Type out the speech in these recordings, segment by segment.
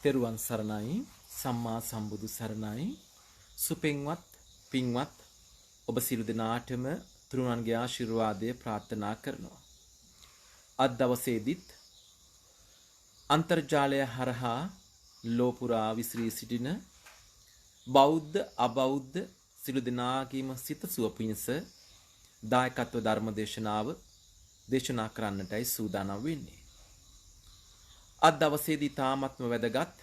තෙරුවන් සරණයි සම්මා සම්බුදු සරණයි සුපින්වත් පින්වත් ඔබ සියලු දෙනාටම තුරුණන්ගේ ආශිර්වාදය ප්‍රාර්ථනා කරනවා. අද දවසේදීත් අන්තර්ජාලය හරහා ලෝපුරා විසිරී සිටින බෞද්ධ අබෞද්ධ සියලු දෙනාගේම සිත සුව පිණිස දායකත්ව ධර්ම දේශනාව දේශනා කරන්නටයි සූදානම් වෙන්නේ. අද දවසේදී තාමත්ම වැදගත්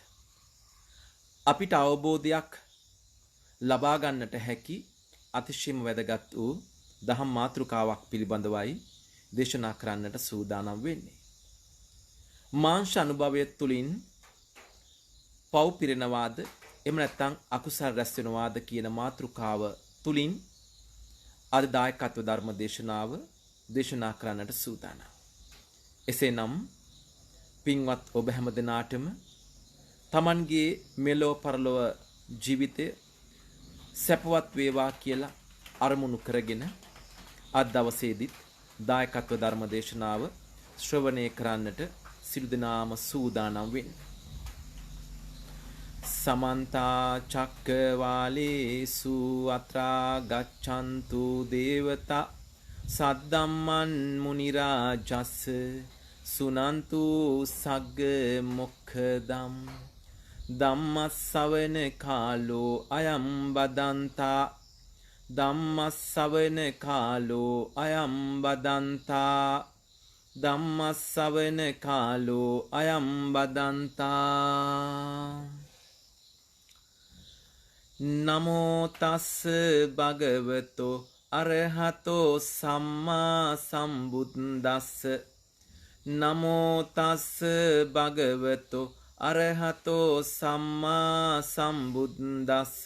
අපිට අවබෝධයක් ලබා ගන්නට හැකි අතිශයම වැදගත් වූ දහම් මාතෘකාවක් පිළිබඳවයි දේශනා කරන්නට සූදානම් වෙන්නේ. මාංශ අනුභවය තුළින් පව් පිරෙනවාද එහෙම නැත්නම් අකුසල් රැස් වෙනවාද කියන මාතෘකාව තුළින් අද දායකත්ව ධර්ම දේශනාව දේශනා කරන්නට සූදානම්. එසේනම් පින්වත් ඔබ හැම දෙනාටම තමන්ගේ මෙලොව පරලොව ජීවිතය සැපවත් වේවා කියලා අරමුණු කරගෙන අද දවසේදීත් දායකත්ව ධර්ම දේශනාව ශ්‍රවණය කරන්නට සිළු දෙනාම සූදානම් වෙන්න. සමන්ත චක්කවාලේසු අත්‍රා ගච්ඡන්තු දේවතා සද්දම්මන් මුනි රාජස් සුනන්තු සග්ග මොක්ඛදම් ධම්මස්සවන කාලෝ අයම් බදන්තා ධම්මස්සවන කාලෝ අයම් බදන්තා ධම්මස්සවන කාලෝ අයම් බදන්තා නමෝ තස් භගවතෝ අරහතෝ සම්මා සම්බුද්දස්ස නමෝ තස් භගවතෝ අරහතෝ සම්මා සම්බුද්දස්ස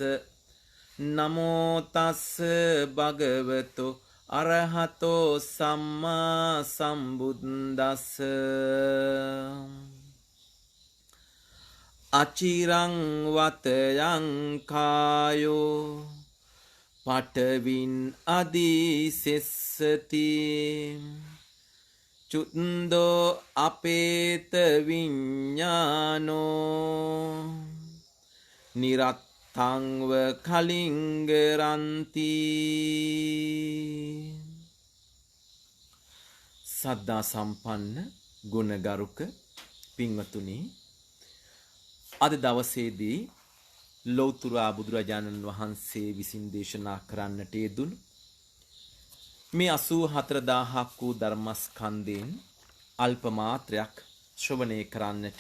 නමෝ තස් භගවතෝ අරහතෝ සම්මා සම්බුද්දස්ස අචිරං වතයං කායෝ පඨවින් අදිසෙස්සති චුන්දෝ අපේත විඤ්ඤානෝ නිරත්තංව කලිංගරන්ති. සද්ධා සම්පන්න ගුණගරුක පින්වතුනි, අද දවසේදී ලෞතර බුදුරජාණන් වහන්සේ විසින් දේශනා කරන්නට යෙදුණු මේ 84000ක් වූ ධර්මස්කන්ධයෙන් අල්ප මාත්‍රයක් ශ්‍රවණය කරන්නට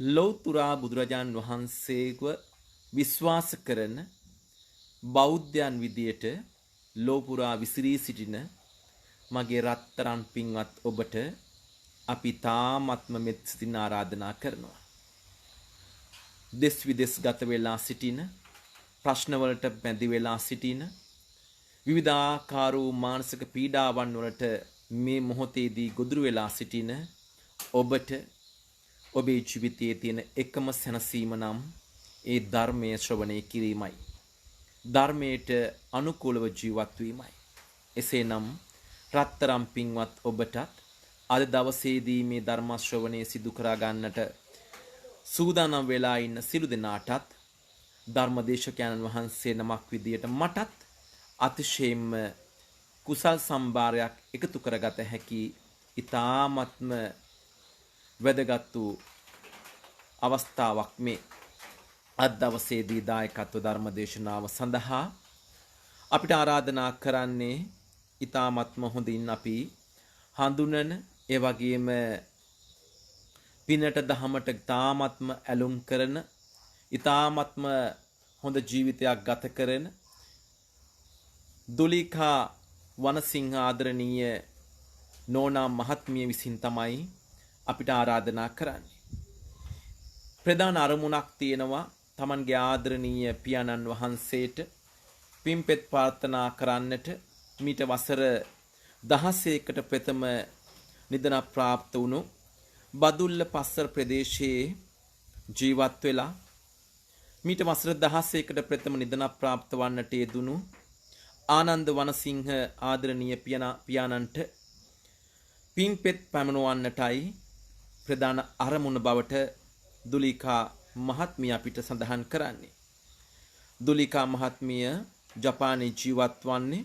ලෞතර බුදුරජාණන් වහන්සේව විශ්වාස කරන බෞද්ධයන් විදියට ලෝපුරා විසිරී සිටින මගේ රත්තරන් පින්වත් ඔබට අපි තාමත්ම මෙත් සිතින් ආරාධනා කරනවා. දෙස් විදෙස් ගත වෙලා සිටින, ප්‍රශ්නවලට බැඳි වෙලා සිටින, විවිධාකාර වූ මානසික පීඩාවන් වලට මේ මොහොතේදී ගොදුරු වෙලා සිටින ඔබට ඔබේ ජීවිතයේ තියෙන එකම සැනසීම නම් ඒ ධර්මයේ ශ්‍රවණය කිරීමයි. ධර්මයට අනුකූලව ජීවත් වීමයි. එසේනම් රත්තරම් පින්වත් ඔබටත් අද දවසේදී මේ ධර්ම ශ්‍රවණය සිදු කරා ගන්නට සූදානම් වෙලා ඉන්න සිළු දෙනාටත් ධර්මදේශකයන්න් වහන්සේ නමක් විදියට මටත් අතිශයින්ම කුසල් සම්භාරයක් එකතු කරගත හැකි ඊ타ත්ම වැදගත් වූ අවස්ථාවක් මේ අද දවසේදී දායකත්ව ධර්ම දේශනාව සඳහා අපිට ආරාධනා කරන්නේ ඊ타ත්ම හොඳින් අපි හඳුනන ඒ වගේම පිනට දහමට ඊ타ත්ම ඇලුම් කරන ඊ타ත්ම හොඳ ජීවිතයක් ගත කරන දුලිකා වනසිංහ ආදරණීය නෝනා මහත්මිය විසින් තමයි අපිට ආරාධනා කරන්නේ. ප්‍රධාන අරමුණක් තියෙනවා තමන්ගේ ආදරණීය පියාණන් වහන්සේට පින්පෙත් ප්‍රාර්ථනා කරන්නට මීට වසර 16කට ප්‍රථම නිදන ප්‍රාප්ත වුණු බදුල්ල පස්සර ප්‍රදේශයේ ජීවත් වෙලා මීට වසර 16කට ප්‍රථම නිදන ප්‍රාප්ත වන්නට යෙදුණු ආනන්ද වනසිංහ ආදරණීය පියාණන්ට පින්පෙත් පැමිණවන්නටයි ප්‍රධාන අරමුණ බවට දුලිකා මහත්මිය අපිට සඳහන් කරන්නේ. දුලිකා මහත්මිය ජපානයේ ජීවත් වන්නේ.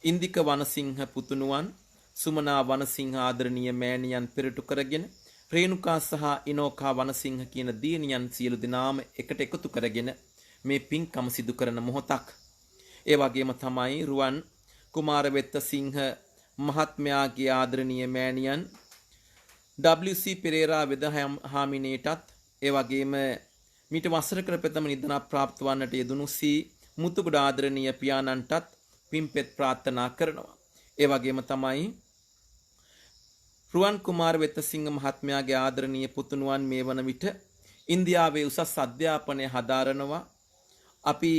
ඉන්දික වනසිංහ පුතුණුවන් සුමනා වනසිංහ ආදරණීය මෑණියන් පෙරටු කරගෙන රේණුකා සහ ඉනෝකා වනසිංහ කියන දියණියන් සියලු දෙනාම එකට එකතු කරගෙන මේ පින්කම සිදු කරන මොහොතක්. ඒ වගේම තමයි රුවන් කුමාරවෙත්තසිංහ මහත්මයාගේ ආදරණීය මෑණියන් WC පෙරේරා වෙදහාමිනේටත් ඒ වගේම මීට වසරකට ප්‍රථම නිදන ප්‍රාප්ත වන්නට යෙදුණු සී මුතුකුඩ ආදරණීය පියාණන්ටත් පින්පෙත් ප්‍රාර්ථනා කරනවා. ඒ වගේම තමයි රුවන් කුමාරවෙත්තසිංහ මහත්මයාගේ ආදරණීය පුතුණුවන් මේ වන විට ඉන්දියාවේ උසස් අධ්‍යාපනය හදාරනවා. අපි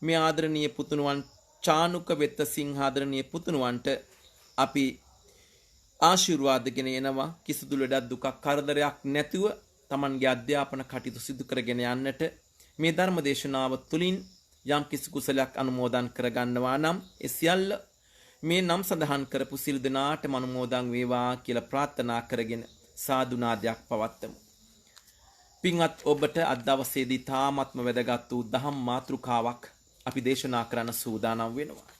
මේ ආදරණීය පුතුණුවන් චානුක වෙත්තසිංහ ආදරණීය පුතුණුවන්ට අපි ආශිර්වාදගෙන එනවා. කිසිදු ලෙඩක් දුකක් කරදරයක් නැතුව Tamanගේ අධ්‍යාපන කටයුතු සිදු කරගෙන යන්නට මේ ධර්ම දේශනාව තුළින් යම් කිසි කුසලයක් අනුමෝදන් කරගන්නවා නම් ඒ සියල්ල මේ නම් සඳහන් කරපු සිල් දෙනාටම අනුමෝදන් වේවා කියලා ප්‍රාර්ථනා කරගෙන සාදුනාදයක් පවත්වමු. පින්වත් ඔබට අද දවසේදී තාමත්ම වැදගත් වූ දහම් මාතෘකාවක් අපි දේශනා කරන්න සූදානම් වෙනවා.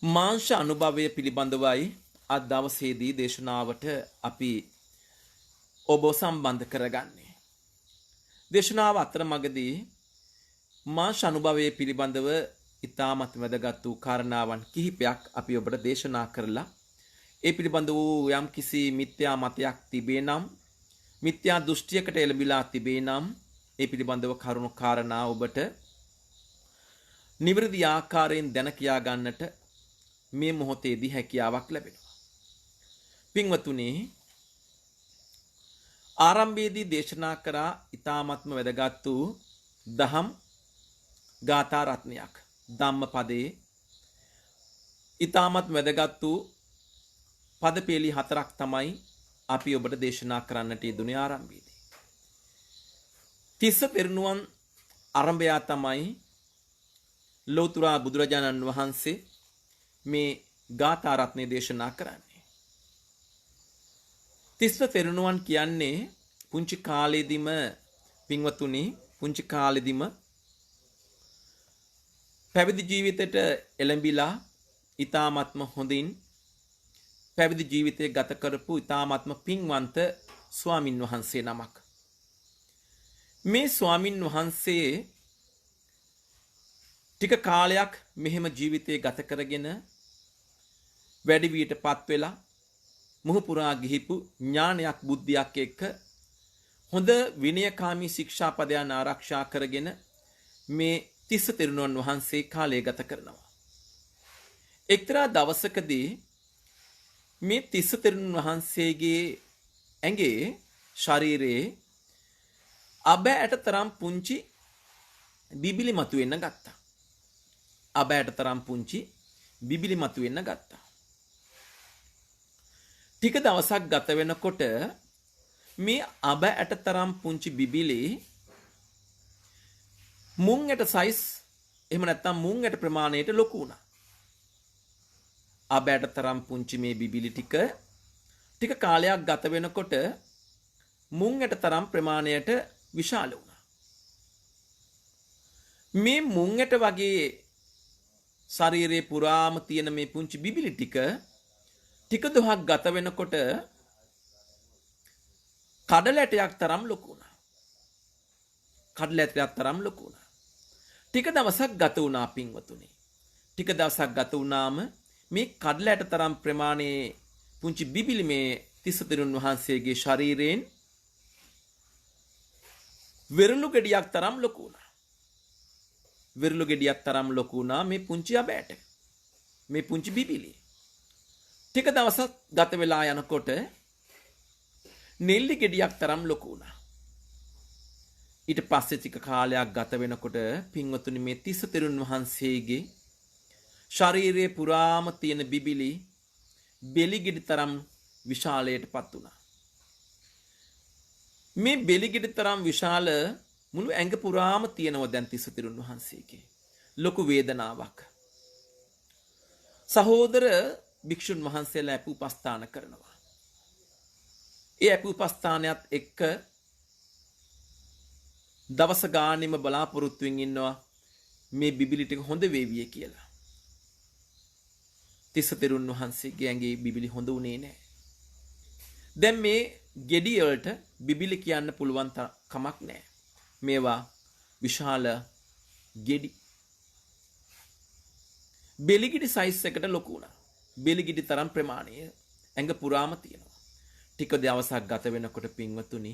මාංශ අනුභවය පිළිබඳවයි අද දවසේදී දේශනාවට අපි ඔබ සම්බන්ධ කරගන්නේ. දේශනාව අතරමඟදී මාංශ අනුභවය පිළිබඳව ඉතාමත් වැදගත් වූ කාරණාවන් කිහිපයක් අපි ඔබට දේශනා කරලා ඒ පිළිබඳ වූ යම් කිසි මිත්‍යා මතයක් තිබේ නම් මිත්‍යා දෘෂ්ටියකට එළඹිලා තිබේ නම් ඒ පිළිබඳව කරුණු කාරණා ඔබට නිවැරදි ආකාරයෙන් දැන කියා ගන්නට මේ මොහොතේදී හැකියාවක් ලැබෙනවා. පින්වතුනි, ආරම්භයේදී දේශනා කරා ඉතාමත්ම වැදගත් වූ දහම් ගාථා රත්නයක්. ධම්මපදයේ ඉතාමත් වැදගත් වූ පදපේලි 4ක් තමයි අපි ඔබට දේශනා කරන්නට යෙදුනේ ආරම්භයේදී. තිස්ස පෙරණුවන් ආරම්භය තමයි ලෝතර බුදුරජාණන් වහන්සේ මේ ගාථා රත්නේ දේශනා කරන්නේ. තිස්ස පෙරණුවන් කියන්නේ පුංචි කාලේදීම පින්වතුනි පුංචි කාලේදීම පැවිදි ජීවිතයට එළඹිලා ඊ타ත්ම හොඳින් පැවිදි ජීවිතය ගත කරපු ඊ타ත්ම පින්වන්ත ස්වාමින් වහන්සේ නමක්. මේ ස්වාමින් වහන්සේ ටික කාලයක් මෙහෙම ජීවිතය ගත කරගෙන වැඩි වියටපත් වෙලා මුහුපුරා ගිහිපු ඥානයක් බුද්ධියක් එක්ක හොඳ විනයකාමී ශික්ෂාපදයන් ආරක්ෂා කරගෙන මේ තිස්ස තෙරණුවන් වහන්සේ කාලය ගත කරනවා. එක්තරා දවසකදී මේ තිස්ස තෙරණුවන් වහන්සේගේ ඇඟේ ශරීරයේ අබෑට තරම් පුංචි බිබිලි මතුවෙන්න ගත්තා. අබෑට තරම් පුංචි බිබිලි මතුවෙන්න ගත්තා. ටික දවසක් ගත වෙනකොට මේ අබෑට තරම් පුංචි බිබිලි මුං ඇට සයිස් එහෙම නැත්නම් මුං ඇට ප්‍රමාණයට ලොකු වුණා. අබෑට තරම් පුංචි මේ බිබිලි ටික කාලයක් ගත වෙනකොට මුං ඇට තරම් ප්‍රමාණයට විශාල වුණා. මේ මුං ඇට වගේ ශරීරයේ පුරාම තියෙන මේ පුංචි බිබිලි ටික දොහක් ගත වෙනකොට කඩල ඇටයක් තරම් ලොකු වුණා. කඩල ඇටයක් තරම් ලොකු වුණා. ටික දවසක් ගත වුණා පින්වතුනි. ටික දවසක් ගත වුණාම මේ කඩල ඇට තරම් ප්‍රමාණයේ පුංචි බිබිලි මේ තිස්ස තෙරුන් වහන්සේගේ ශරීරයෙන් වෙරළු ගෙඩියක් තරම් ලොකු වුණා. වෙරළු ගෙඩියක් තරම් ලොකු වුණා මේ පුංචි අබෑට. මේ පුංචි බිබිලි. ටික දවසක් ගත වෙලා යනකොට නෙල්ලි ගෙඩියක් තරම් ලොකු වුණා. ඊට පස්සේ ටික කාලයක් ගත වෙනකොට පින්වතුනි මේ තිස්ස තෙරුන් වහන්සේගේ ශරීරයේ පුරාම තියෙන බිබිලි බෙලිගෙඩි තරම් විශාලයටපත් වුණා. මේ බෙලිගෙඩි තරම් විශාල මුළු ඇඟ පුරාම තියෙනවා දැන් තිස්ස තෙරුන් වහන්සේගේ. ලොකු වේදනාවක්. සහෝදර භික්ෂුන් වහන්සේලා අප උපස්ථාන කරනවා. ඒ අප උපස්ථානයත් එක්ක දවස ගානෙම බලාපොරොත්තුවෙන් ඉන්නවා මේ බිබිලි ටික හොඳ වේවිය කියලා. තිස්ස තෙරුන් වහන්සේගේ ඇඟේ බිබිලි හොඳ වුණේ නැහැ. දැන් මේ ගෙඩි වලට බිබිලි කියන්න පුළුවන් කමක් නැහැ. මේවා විශාල ගෙඩි. බෙලිගිඩි සයිස් එකට ලොකු වුණා. බෙලිගිඩි තරම් ප්‍රමාණය ඇඟ පුරාම තියෙනවා. ටික දවසක් ගත වෙනකොට පින්වතුනි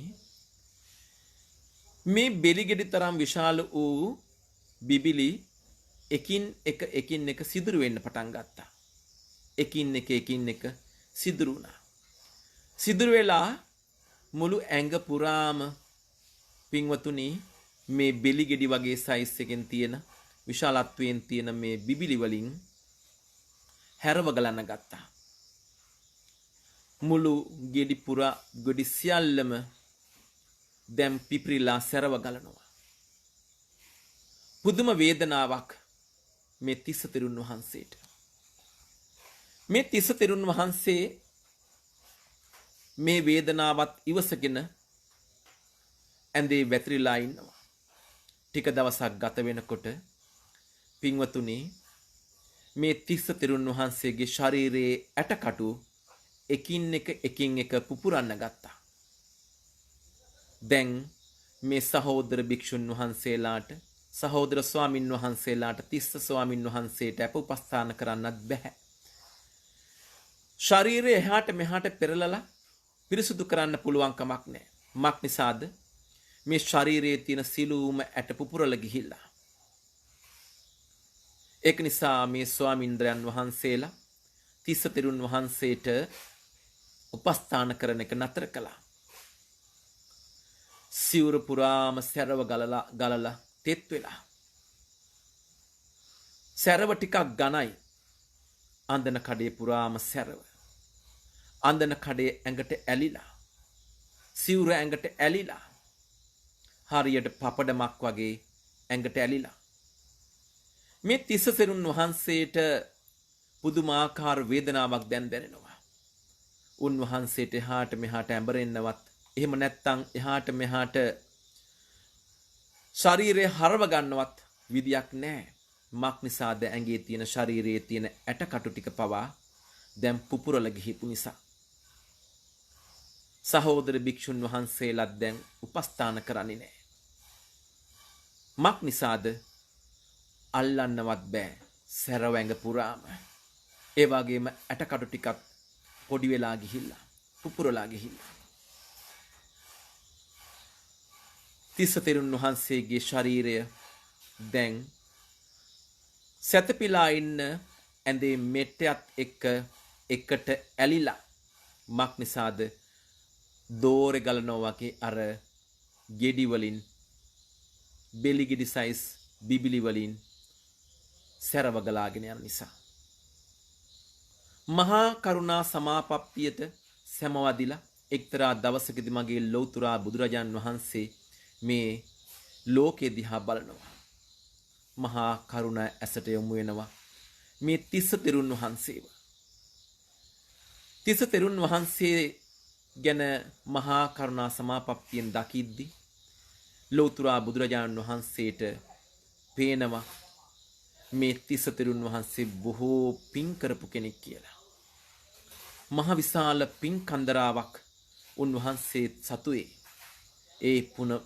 මේ බෙලිගෙඩි තරම් විශාල වූ බිබිලි එකින් එක සිදුරු වෙන්න පටන් ගත්තා. එකින් එක සිදුරු වුණා. සිදුරු වෙලා මුළු ඇඟ පුරාම පින්වතුනි මේ බෙලිගෙඩි වගේ සයිස් එකෙන් තියෙන විශාලත්වයෙන් තියෙන මේ බිබිලි වලින් හැරව ගලන්න ගත්තා. මුළු ගෙඩි පුරා ගොඩි සියල්ලම දැන් පිපිරිලා සැරව ගලනවා. පුදුම වේදනාවක් මේ තිස්ස තෙරුන් වහන්සේට. මේ තිස්ස තෙරුන් වහන්සේ මේ වේදනාවත් ඉවසගෙන ඇඳේ වැතිරිලා ඉන්නවා. ටික දවසක් ගත වෙනකොට පින්වතුනි මේ තිස්ස තෙරුන් වහන්සේගේ ශරීරයේ ඇටකටු එකින් එක පුපුරන්න ගත්තා. දැන් මේ සහෝදර භික්ෂුන් වහන්සේලාට සහෝදර ස්වාමින් වහන්සේලාට තිස්ස ස්වාමින් වහන්සේට අප උපස්ථාන කරන්නත් බැහැ. ශරීරය එහාට මෙහාට පෙරලලා පිරිසුදු කරන්න පුළුවන් කමක් නැහැ. මක් නිසාද මේ ශරීරයේ තියෙන සිළුම ඇට පුපුරල ගිහිල්ලා. ඒක නිසා මේ ස්වාමින්ද්‍රයන් වහන්සේලා තිස්ස තෙරුන් වහන්සේට උපස්ථාන කරන එක නතර කළා. සිවුර පුරාම සැරව ගලලා තෙත් වෙලා. සැරව ටිකක් ඝනයි. අන්දන කඩේ පුරාම සැරව. අන්දන කඩේ ඇඟට ඇලිලා. සිවුර ඇඟට ඇලිලා. හරියට පපඩමක් වගේ ඇඟට ඇලිලා. මේ තිස්ස තෙරුන් වහන්සේට පුදුමාකාර වේදනාවක් දැන් දැනෙනවා. උන්වහන්සේට එහාට මෙහාට ඇඹරෙන්නවත් එහෙම නැත්තම් එහාට මෙහාට ශරීරය හරව ගන්නවත් විදියක් නැහැ. මක් නිසාද ඇඟේ තියෙන ශරීරයේ තියෙන ඇටකටු ටික පවා දැන් පුපුරල ගිහිපු නිසා. සහෝදර භික්ෂුන් වහන්සේලාත් දැන් උපස්ථාන කරන්නේ නැහැ. මක් නිසාද අල්ලන්නවත් බෑ සැරව ඇඟ පුරාම. ඒ වගේම ඇටකටු ටිකක් පොඩි වෙලා ගිහිල්ලා පුපුරලා ගිහිල්ලා. තිස්ස තෙරුන් වහන්සේගේ ශරීරය දැන් සැතපීලා ඉන්න ඇඳේ මෙට්ටයත් එකට ඇලිලා. මක් නිසාද දෝරේ ගලනවා වගේ අර ගෙඩි වලින් බෙලිගෙඩි සයිස් බිබිලි වලින් සැරව ගලාගෙන යන නිසා. මහා කරුණා සමාපත්තියට සැමවදිලා එක්තරා දවසකදී මගේ ලෞතුරා බුදුරජාන් වහන්සේ මේ ලෝකෙ දිහා බලනවා. මහා කරුණා ඇසට යොමු වෙනවා මේ තිස්ස තෙරුන් වහන්සේව. තිස්ස තෙරුන් වහන්සේ ගැන මහා කරුණා සමාපත්තියෙන් දකිද්දි ලෞතුරා බුදුරජාණන් වහන්සේට පේනවා මේ තිස්ස තෙරුන් වහන්සේ බොහෝ පින් කරපු කෙනෙක් කියලා. මහ විශාල පින් කන්දරාවක් උන්වහන්සේ සතුයේ. ඒ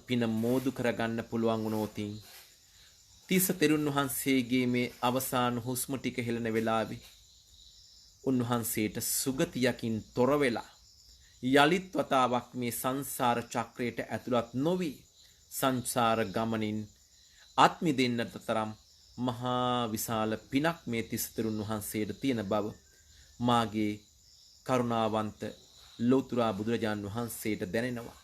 පින මෝදු කරගන්න පුළුවන් වුණොතින් තිස්ස තෙරුන් වහන්සේගේ මේ අවසාන හුස්ම ටික හෙළන වෙලාවේ උන්වහන්සේට සුගතියකින් තොර වෙලා යලිත් වතාවක් මේ සංසාර චක්‍රයට ඇතුළත් නොවි සංසාර ගමනින් ආත්මි දෙන්නට තරම් මහා විශාල පිනක් මේ තිස්ස තෙරුන් වහන්සේට තියෙන බව මාගේ කරුණාවන්ත ලෞතුරා බුදුරජාණන් වහන්සේට දැනෙනවා.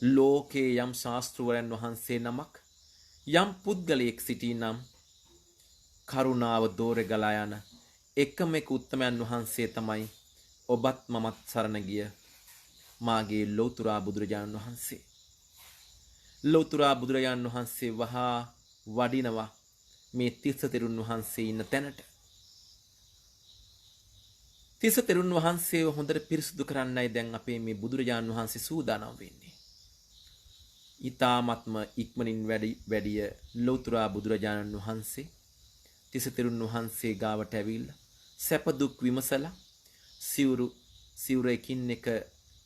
ලෝකේ යම් ශාස්ත්‍රවරයන් වහන්සේ නමක් යම් පුද්ගලයෙක් සිටී නම් කරුණාව දෝරේ ගලා යන එකම එක උත්තමයන් වහන්සේ තමයි ඔබත් මමත් සරණ ගිය මාගේ ලෞතුරා බුදුරජාණන් වහන්සේ. ලෞතුරා බුදුරජාණන් වහන්සේ වහා වඩිනවා මේ තිස්ස තෙරුන් වහන්සේ ඉන්න තැනට. තිස්ස තෙරුන් වහන්සේව හොඳට පිරිසුදු කරන්නයි දැන් අපේ මේ බුදුරජාණන් වහන්සේ සූදානම් වෙන්නේ. ඊ타ත්ම ඉක්මනින් වැඩිය ලෞතුරා බුදුරජාණන් වහන්සේ තිස තෙරුන් වහන්සේ ගාවට ඇවිල්ලා සැප දුක් විමසලා සිවුර එකින් එක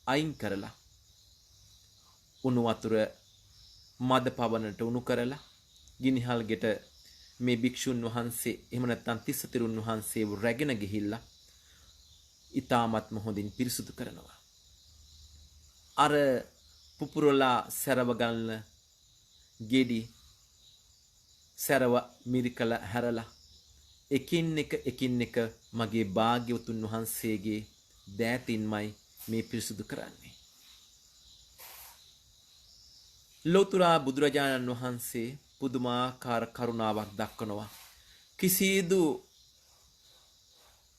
අයින් කරලා උණු වතුර මද පවනට උණු කරලා ගිනිහල් ගෙට මේ භික්ෂුන් වහන්සේ එහෙම නැත්නම් තිස්ස තෙරුන් වහන්සේව රැගෙන ගිහිල්ලා ඊ타ත්ම හොඳින් පිරිසුදු කරනවා. අර පුපුරලා සැරව ගන්න ගෙඩි සැරව මිරිකල හැරලා එකින් එක මගේ භාග්‍යවතුන් වහන්සේගේ දෑතින්මයි මේ පිරිසුදු කරන්නේ. ලෝතුරා බුදුරජාණන් වහන්සේ පුදුමාකාර කරුණාවක් දක්වනවා. කිසිදු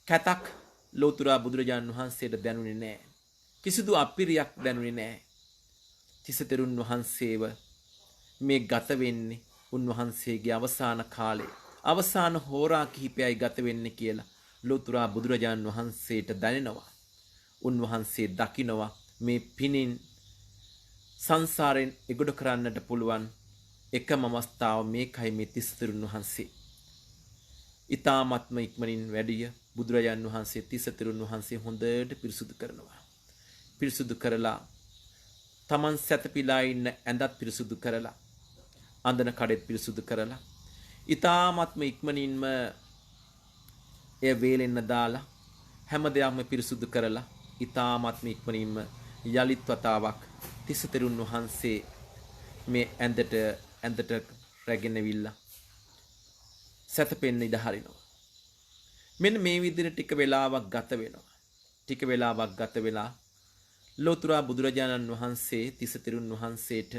කැතක් ලෝතුරා බුදුරජාණන් වහන්සේට දැනුනේ නැහැ. කිසිදු අපිරියක් දැනුනේ නැහැ. තිස තෙරුන් වහන්සේව මේ ගත වෙන්නේ උන්වහන්සේගේ අවසාන කාලේ අවසාන හෝරා කිහිපයයි ගත වෙන්නේ කියලා ලෝතුරා බුදුරජාණන් වහන්සේට දැනෙනවා. උන්වහන්සේ දකිනවා මේ පිනින් සංසාරයෙන් එගොඩ කරන්නට පුළුවන් එකම අවස්ථාව මේකයි මේ තිස්ස තෙරුන් වහන්සේ. ඊ타ත්ම ඉක්මනින් වැඩිය බුදුරජාණන් වහන්සේ තිස්ස තෙරුන් වහන්සේ හොඳට පිරිසුදු කරනවා. පිරිසුදු කරලා තමන් සැතපීලා ඉන්න ඇඳත් පිරිසුදු කරලා අඳන කඩෙත් පිරිසුදු කරලා ඊ타ත්ම ඉක්මනින්ම එය වේලෙන්න දාලා හැම දෙයක්ම පිරිසුදු කරලා ඊ타ත්ම ඉක්මනින්ම යලිත් වතාවක් තිස්ස තෙරුන් වහන්සේ මේ ඇඳට රැගෙනවිල්ලා සැතපෙන්න ඉඩ හරිනවා. මෙන්න මේ විදිහට ටික වෙලාවක් ගත වෙනවා. ටික වෙලාවක් ගත වෙලා ලෝතුරා බුදුරජාණන් වහන්සේ තිස්ස තෙරුන් වහන්සේට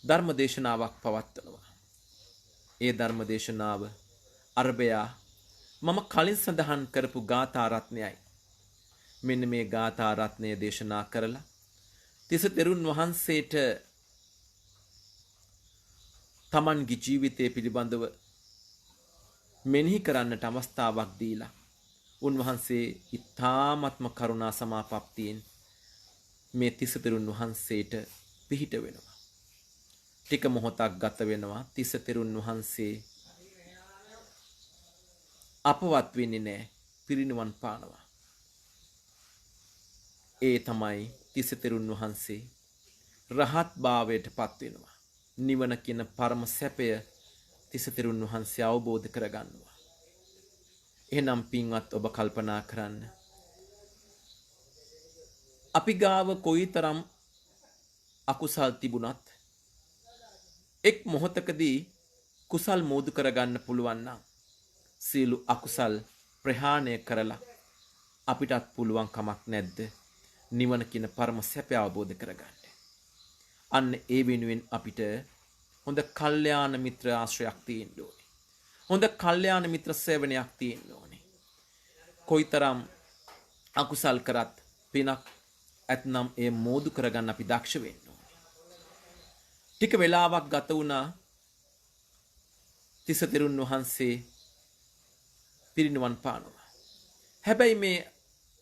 ධර්ම දේශනාවක් පවත්වනවා. ඒ ධර්ම දේශනාව අරබයා මම කලින් සඳහන් කරපු ගාථා රත්නයයි. මෙන්න මේ ගාථා රත්නය දේශනා කරලා තිස්ස තෙරුන් වහන්සේට තමන්ගේ ජීවිතය පිළිබඳව මෙනෙහි කරන්නට අවස්ථාවක් දීලා උන්වහන්සේ ඊ타ත්ම කරුණා සමාපත්තියෙන් මේ තිස්ස තෙරුන් වහන්සේට පිහිට වෙනවා. ටික මොහොතක් ගත වෙනවා. තිස්ස තෙරුන් වහන්සේ අපවත් වෙන්නේ නැහැ. පිරිනිවන් පානවා. ඒ තමයි තිස්ස තෙරුන් වහන්සේ රහත් භාවයට පත් වෙනවා. නිවන කියන පරම සැපය තිස්ස තෙරුන් වහන්සේ අවබෝධ කරගන්නවා. එහෙනම් පින්වත් ඔබ කල්පනා කරන්න. අපි ගාව කොයිතරම් අකුසල් තිබුණත් එක් මොහොතකදී කුසල් මෝදු කරගන්න පුළුවන් නම් සියලු අකුසල් ප්‍රහාණය කරලා අපිටත් පුළුවන් කමක් නැද්ද නිවන කියන පරම සැපය අවබෝධ කරගන්න. අන්න ඒ වෙනුවෙන් අපිට හොඳ කල්යාණ මිත්‍ර ආශ්‍රයක් තියෙන්න ඕනේ. හොඳ කල්යාණ මිත්‍ර සේවනයක් තියෙන්න ඕනේ. කොයිතරම් අකුසල් කරත් පිනක් ඇතනම් ඒ මෝදු කරගන්න අපි දක්ෂ වෙන්න ඕනේ. ටික වෙලාවක් ගත වුණා. තිස්ස තෙරුන් වහන්සේ පිරිනිවන් පානවා. හැබැයි මේ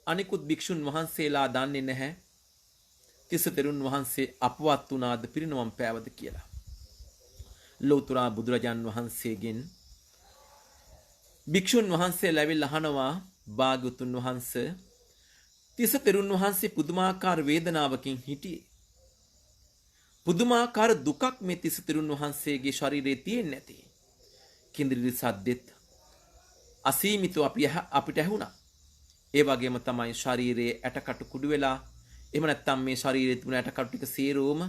අනිකුත් භික්ෂුන් වහන්සේලා දන්නේ නැහැ තිස්ස තෙරුන් වහන්සේ අපවත් වුණාද පිරිනිවන් පෑවද කියලා. ලෞතුරා බුදුරජාන් වහන්සේගෙන් භික්ෂුන් වහන්සේ ලැබිලා අහනවා භාග්‍යවතුන් වහන්සේ තිස්ස තෙරුන් වහන්සේ පුදුමාකාර වේදනාවකින් හිටියේ. පුදුමාකාර දුකක් මේ තිස්ස තෙරුන් වහන්සේගේ ශරීරයේ තියෙන්නේ නැති. කිඳිරි සද්දෙත් අසීමිතව අපිට ඇහුණා. ඒ වගේම තමයි ශරීරයේ ඇටකටු කුඩු වෙලා එහෙම නැත්නම් මේ ශරීරයේ තිබුණ ඇටකටු ටික සේරෝම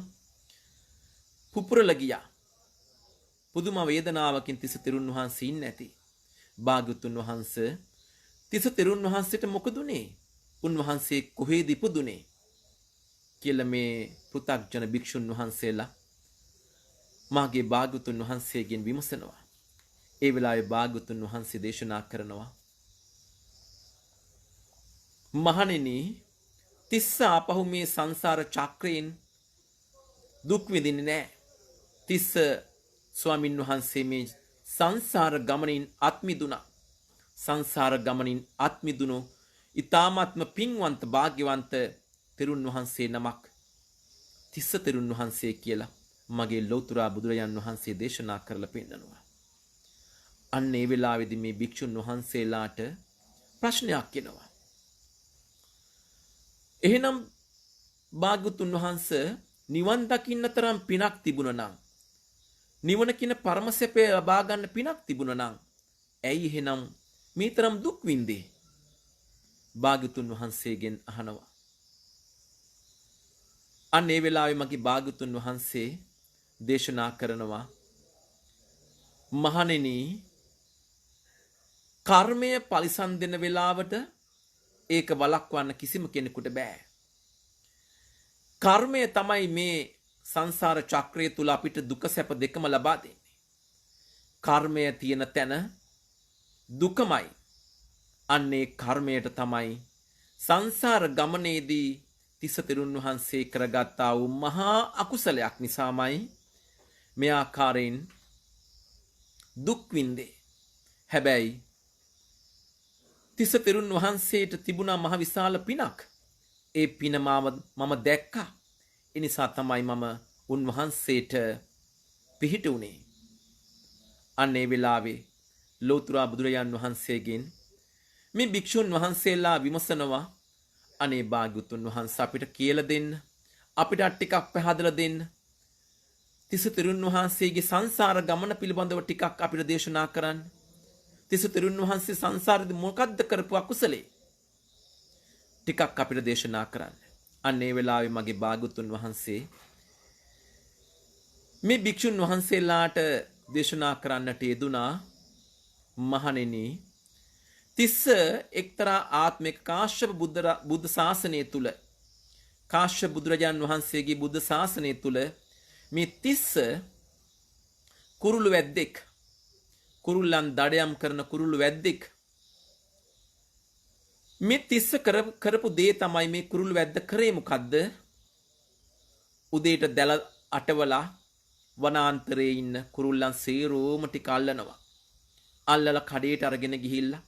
පුපුරලා ගියා. පුදුම වේදනාවකින් තිස්ස තෙරුන් වහන්සේ ඉන්නේ නැති. භාග්‍යවතුන් වහන්සේ තිස්ස තෙරුන් වහන්සේට මොකද උනේ? උන්වහන්සේ කොහෙද ඉපදුනේ? කියලා මේ පෘථග්ජන භික්ෂුන් වහන්සේලා මාගේ භාග්‍යවතුන් වහන්සේගෙන් විමසනවා. ඒ වෙලාවේ භාග්‍යවතුන් වහන්සේ දේශනා කරනවා මහණෙනි තිස්ස ආපහු මේ සංසාර චක්‍රයෙන් දුක් විඳින්නේ නැහැ. තිස්ස ස්වාමින් වහන්සේ මේ සංසාර ගමනින් අත්මිදුණා. සංසාර ගමනින් අත්මිදුණු ඊ타මාත්ම පින්වන්ත භාග්‍යවන්ත තෙරුන් වහන්සේ නමක් තිස්ස තෙරුන් වහන්සේ කියලා මගේ ලෞතුරා බුදුරජාන් වහන්සේ දේශනා කරලා පෙන්නනවා. අන්න ඒ වෙලාවේදී මේ භික්ෂුන් වහන්සේලාට ප්‍රශ්නයක් එනවා. එහෙනම් භාග්‍යවතුන් වහන්සේ නිවන් දකින්න තරම් පිනක් තිබුණා නම්, නිවන කියන පරම සැපය ලබා ගන්න පිනක් තිබුණා නම්, ඇයි එහෙනම් මේ තරම් දුක් විඳේ? භාග්‍යවතුන් වහන්සේගෙන් අහනවා. අන්න ඒ වෙලාවේ මගේ භාග්‍යවතුන් වහන්සේ දේශනා කරනවා, මහණෙනි, කර්මය පරිසම් දෙන වෙලාවට ඒක වළක්වන්න කිසිම කෙනෙකුට බෑ. කර්මය තමයි මේ සංසාර චක්‍රය තුල අපිට දුක සැප දෙකම ලබා දෙන්නේ. කර්මය තියෙන තැන දුකමයි. අන්නේ කර්මයට තමයි සංසාර ගමනේදී තිස්ස තෙරුන් වහන්සේ කරගත්තා වූ මහා අකුසලයක් නිසාමයි මේ ආකාරයෙන් දුක් විඳේ. හැබැයි තිස්ස තෙරුන් වහන්සේට තිබුණා මහ විශාල පිනක්. ඒ පින මම දැක්කා. ඒ නිසා තමයි මම උන්වහන්සේට පිහිට උනේ. අන්න ඒ වෙලාවේ ලෞතර බුදුරජාන් වහන්සේගෙන් මේ භික්ෂුන් වහන්සේලා විමසනවා, අනේ භාග්‍යවතුන් වහන්සේ අපිට කියලා දෙන්න, අපිට ටිකක් පැහැදලා දෙන්න. තිස්ස තෙරුන් වහන්සේගේ සංසාර ගමන පිළිබඳව ටිකක් අපිට දේශනා කරන්න. තිස්ස තෙරුන් වහන්සේ සංසාරේදී මොකද්ද කරපු අකුසලේ? ටිකක් අපිට දේශනා කරන්න. අන්න ඒ වෙලාවේ මගේ භාග්‍යවතුන් වහන්සේ මේ භික්ෂුන් වහන්සේලාට දේශනා කරන්නට යෙදුනා, මහණෙනි, තිස්ස එක්තරා ආත්මික කාශ්‍යප බුද්ධ ශාසනය තුල, කාශ්‍යප බුදුරජාන් වහන්සේගේ බුද්ධ ශාසනය තුල මේ තිස්ස කුරුළු වැද්දෙක්, කුරුල්ලන් දඩයම් කරන කුරුළු වැද්දෙක්. මේ තිස්ස කරපු දේ තමයි මේ කුරුළු වැද්ද කරේ මොකද්ද? උදේට දැල අටවලා වනාන්තරයේ ඉන්න කුරුල්ලන් සේරෝම ටික අල්ලනවා. අල්ලලා කඩේට අරගෙන ගිහිල්ලා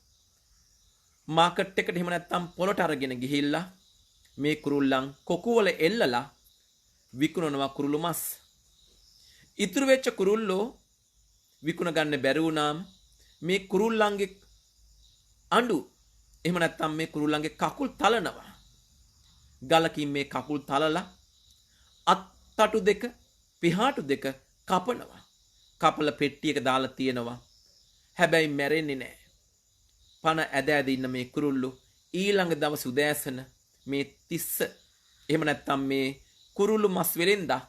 මාකට් එකට එහෙම නැත්නම් පොලට අරගෙන ගිහිල්ලා මේ කුරුල්ලන් කොකුවල එල්ලලා විකුණනවා කුරුළු මස්. ඉතුරු වෙච්ච කුරුල්ලෝ විකුණ ගන්න බැරි වුණාම මේ කුරුල්ලන්ගේ අඬු එහෙම නැත්නම් මේ කුරුල්ලන්ගේ කකුල් තලනවා. ගලකින් මේ කකුල් තලලා අත්තටු දෙක පිහාටු දෙක කපනවා. කපල පෙට්ටියක දාලා තියෙනවා. හැබැයි මැරෙන්නේ නැහැ. පණ ඇද ඇද ඉන්න මේ කුරුල්ලෝ ඊළඟ දවස් උදෑසන මේ තිස්ස එහෙම නැත්නම් මේ කුරුල්ලු මස් වෙලෙන්දා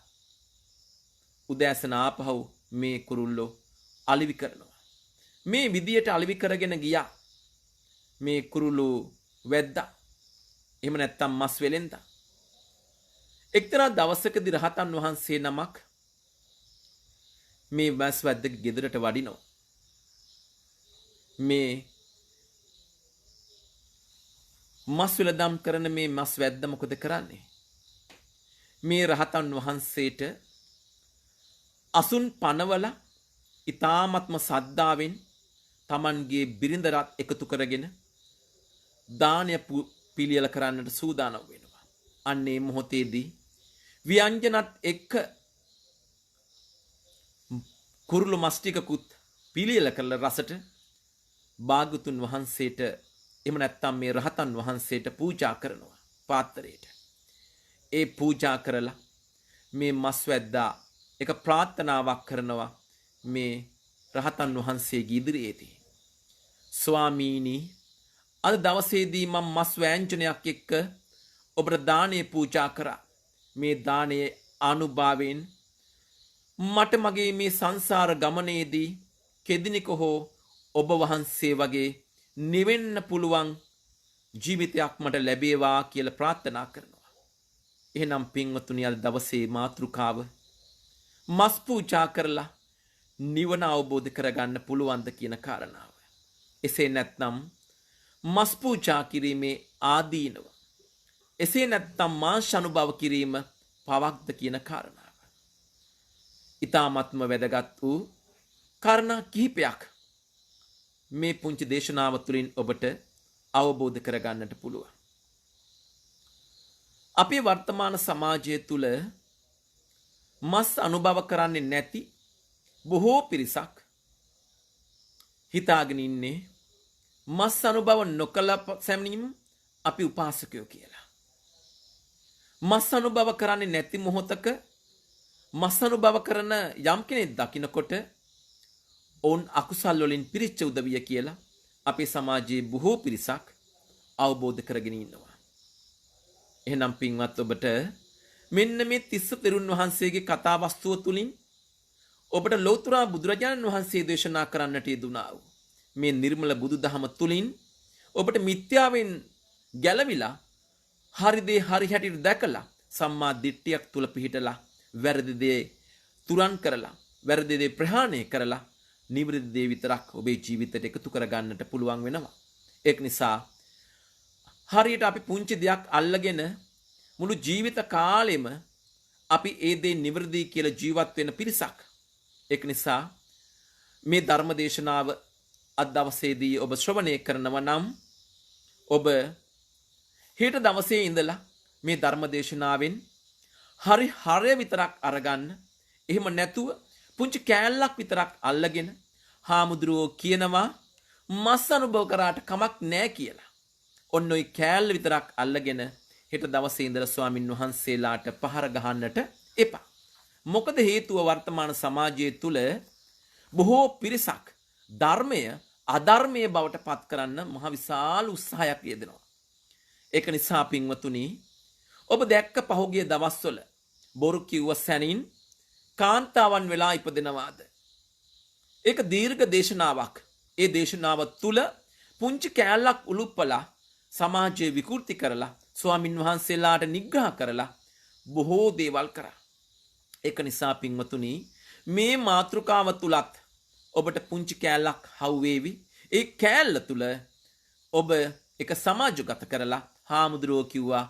උදෑසන ආපහු මේ කුරුල්ලෝ අලිවි කරනවා. මේ විදියට අලිවි කරගෙන ගියා මේ කුරුළු වැද්දා. එහෙම නැත්නම් මස් වෙලෙන්දා. එක්තරා දවසකදී රහතන් වහන්සේ නමක් මේ මස් වැද්දගේ ගෙදරට වඩිනවා. මේ මස් වෙලදම් කරන මේ මස් වැද්ද මොකද කරන්නේ? මේ රහතන් වහන්සේට අසුන් පනවල ඊ타ත්ම සද්ධාවෙන් Tamanගේ බිරිඳරත් එකතු කරගෙන දානය පිළියෙල කරන්නට සූදානම් වෙනවා. අන්නේ මොහොතේදී ව්‍යංජනත් එක්ක කුරුළු මස් ටිකකුත් පිළියෙල කළ රසට භාග්‍යවතුන් වහන්සේට එහෙම නැත්නම් මේ රහතන් වහන්සේට පූජා කරනවා පාත්‍රයට. ඒ පූජා කරලා මේ මස් වැද්දා එක ප්‍රාර්ථනාවක් කරනවා මේ රහතන් වහන්සේගේ ඉදිරියේදී. ස්වාමීනි, අද දවසේදී මම මස් වෑංජනයක් එක්ක ඔබට දානය පූජා කරා. මේ දානයේ අනුභවයෙන් මට මගේ මේ සංසාර ගමනේදී කෙදිනක හෝ ඔබ වහන්සේ වගේ නිවෙන්න පුළුවන් ජීවිතයක් මට ලැබේවා කියලා ප්‍රාර්ථනා කරනවා. එහෙනම් පින්වතුනි, අද දවසේ මාතෘකාව මස් පූජා කරලා නිවන අවබෝධ කරගන්න පුළුවන්ද කියන කාරණාව. එසේ නැත්නම් මස් පූජා කිරීමේ ආදීනව, එසේ නැත්නම් මාංශ අනුභව කිරීම පවක්ද කියන කාරණාව. ඊ타ත්ම වැදගත් වූ කාරණා කිහිපයක් මේ පුංචි දේශනාව තුළින් ඔබට අවබෝධ කරගන්නට පුළුවන්. අපේ වර්තමාන සමාජය තුළ මස් අනුභව කරන්නේ නැති බොහෝ පිරිසක් හිතාගෙන ඉන්නේ මස් අනුභව නොකළ සැමනීම අපි උපාසකයෝ කියලා. මස් අනුභව කරන්නේ නැති මොහොතක මස් අනුභව කරන යම් කෙනෙක් දකිනකොට ඔවුන් අකුසල් වලින් පිරිච්ච උදවිය කියලා අපේ සමාජයේ බොහෝ පිරිසක් අවබෝධ කරගෙන ඉන්නවා. එහෙනම් පින්වත් ඔබට මෙන්න මේ තිස්ස තෙරුන් වහන්සේගේ කතා වස්තුව තුලින් ඔබට ලෞතර බුදුරජාණන් වහන්සේ දේශනා කරන්නට යෙදුනා වූ මේ නිර්මල බුදුදහම තුලින් ඔබට මිත්‍යාවෙන් ගැලවිලා හරි දේ හරි හැටියට දැකලා සම්මා දිට්ඨියක් තුල පිහිටලා වැරදි දේ තුරන් කරලා වැරදි දේ ප්‍රහාණය කරලා නිවැරදි දේ විතරක් ඔබේ ජීවිතයට එකතු කරගන්නට පුළුවන් වෙනවා. ඒක නිසා හරියට අපි පුංචි දෙයක් අල්ලගෙන මුළු ජීවිත කාලෙම අපි ඒ දේ නිවැරදි කියලා ජීවත් වෙන පිරිසක්. ඒක නිසා මේ ධර්ම දේශනාව අද දවසේදී ඔබ ශ්‍රවණය කරනවා නම් ඔබ හෙට දවසේ ඉඳලා මේ ධර්ම දේශනාවෙන් හරය විතරක් අරගන්න. එහෙම නැතුව පුංචි කෑල්ලක් විතරක් අල්ලගෙන හාමුදුරුවෝ කියනවා මස් අනුභව කරාට කමක් නැහැ කියලා. ඔන්න ඔය කෑල්ල විතරක් අල්ලගෙන හෙට දවසේ ඉඳලා ස්වාමින් වහන්සේලාට පහර ගහන්නට එපා. මොකද හේතුව වර්තමාන සමාජයේ තුල බොහෝ පිරිසක් ධර්මය අධර්මයේ බවට පත් කරන්න මහ විශාල උත්සාහයක් යෙදෙනවා. ඒක නිසා පින්වතුනි ඔබ දැක්ක පහුගිය දවස්වල බොරු කිව්ව සැනින් කාන්තාවන් වෙලා ඉපදෙනවාද? ඒක දීර්ඝ දේශනාවක්. ඒ දේශනාව තුල පුංචි කෑල්ලක් උලුප්පලා සමාජයේ විකෘති කරලා ස්වාමින් වහන්සේලාට නිග්‍රහ කරලා බොහෝ දේවල් කරා. ඒක නිසා පින්වතුනි මේ මාතෘකාව තුලත් ඔබට පුංචි කෑල්ලක් හවුවේවි. ඒ කෑල්ල තුල ඔබ එක සමාජගත කරලා හාමුදුරුවෝ කිව්වා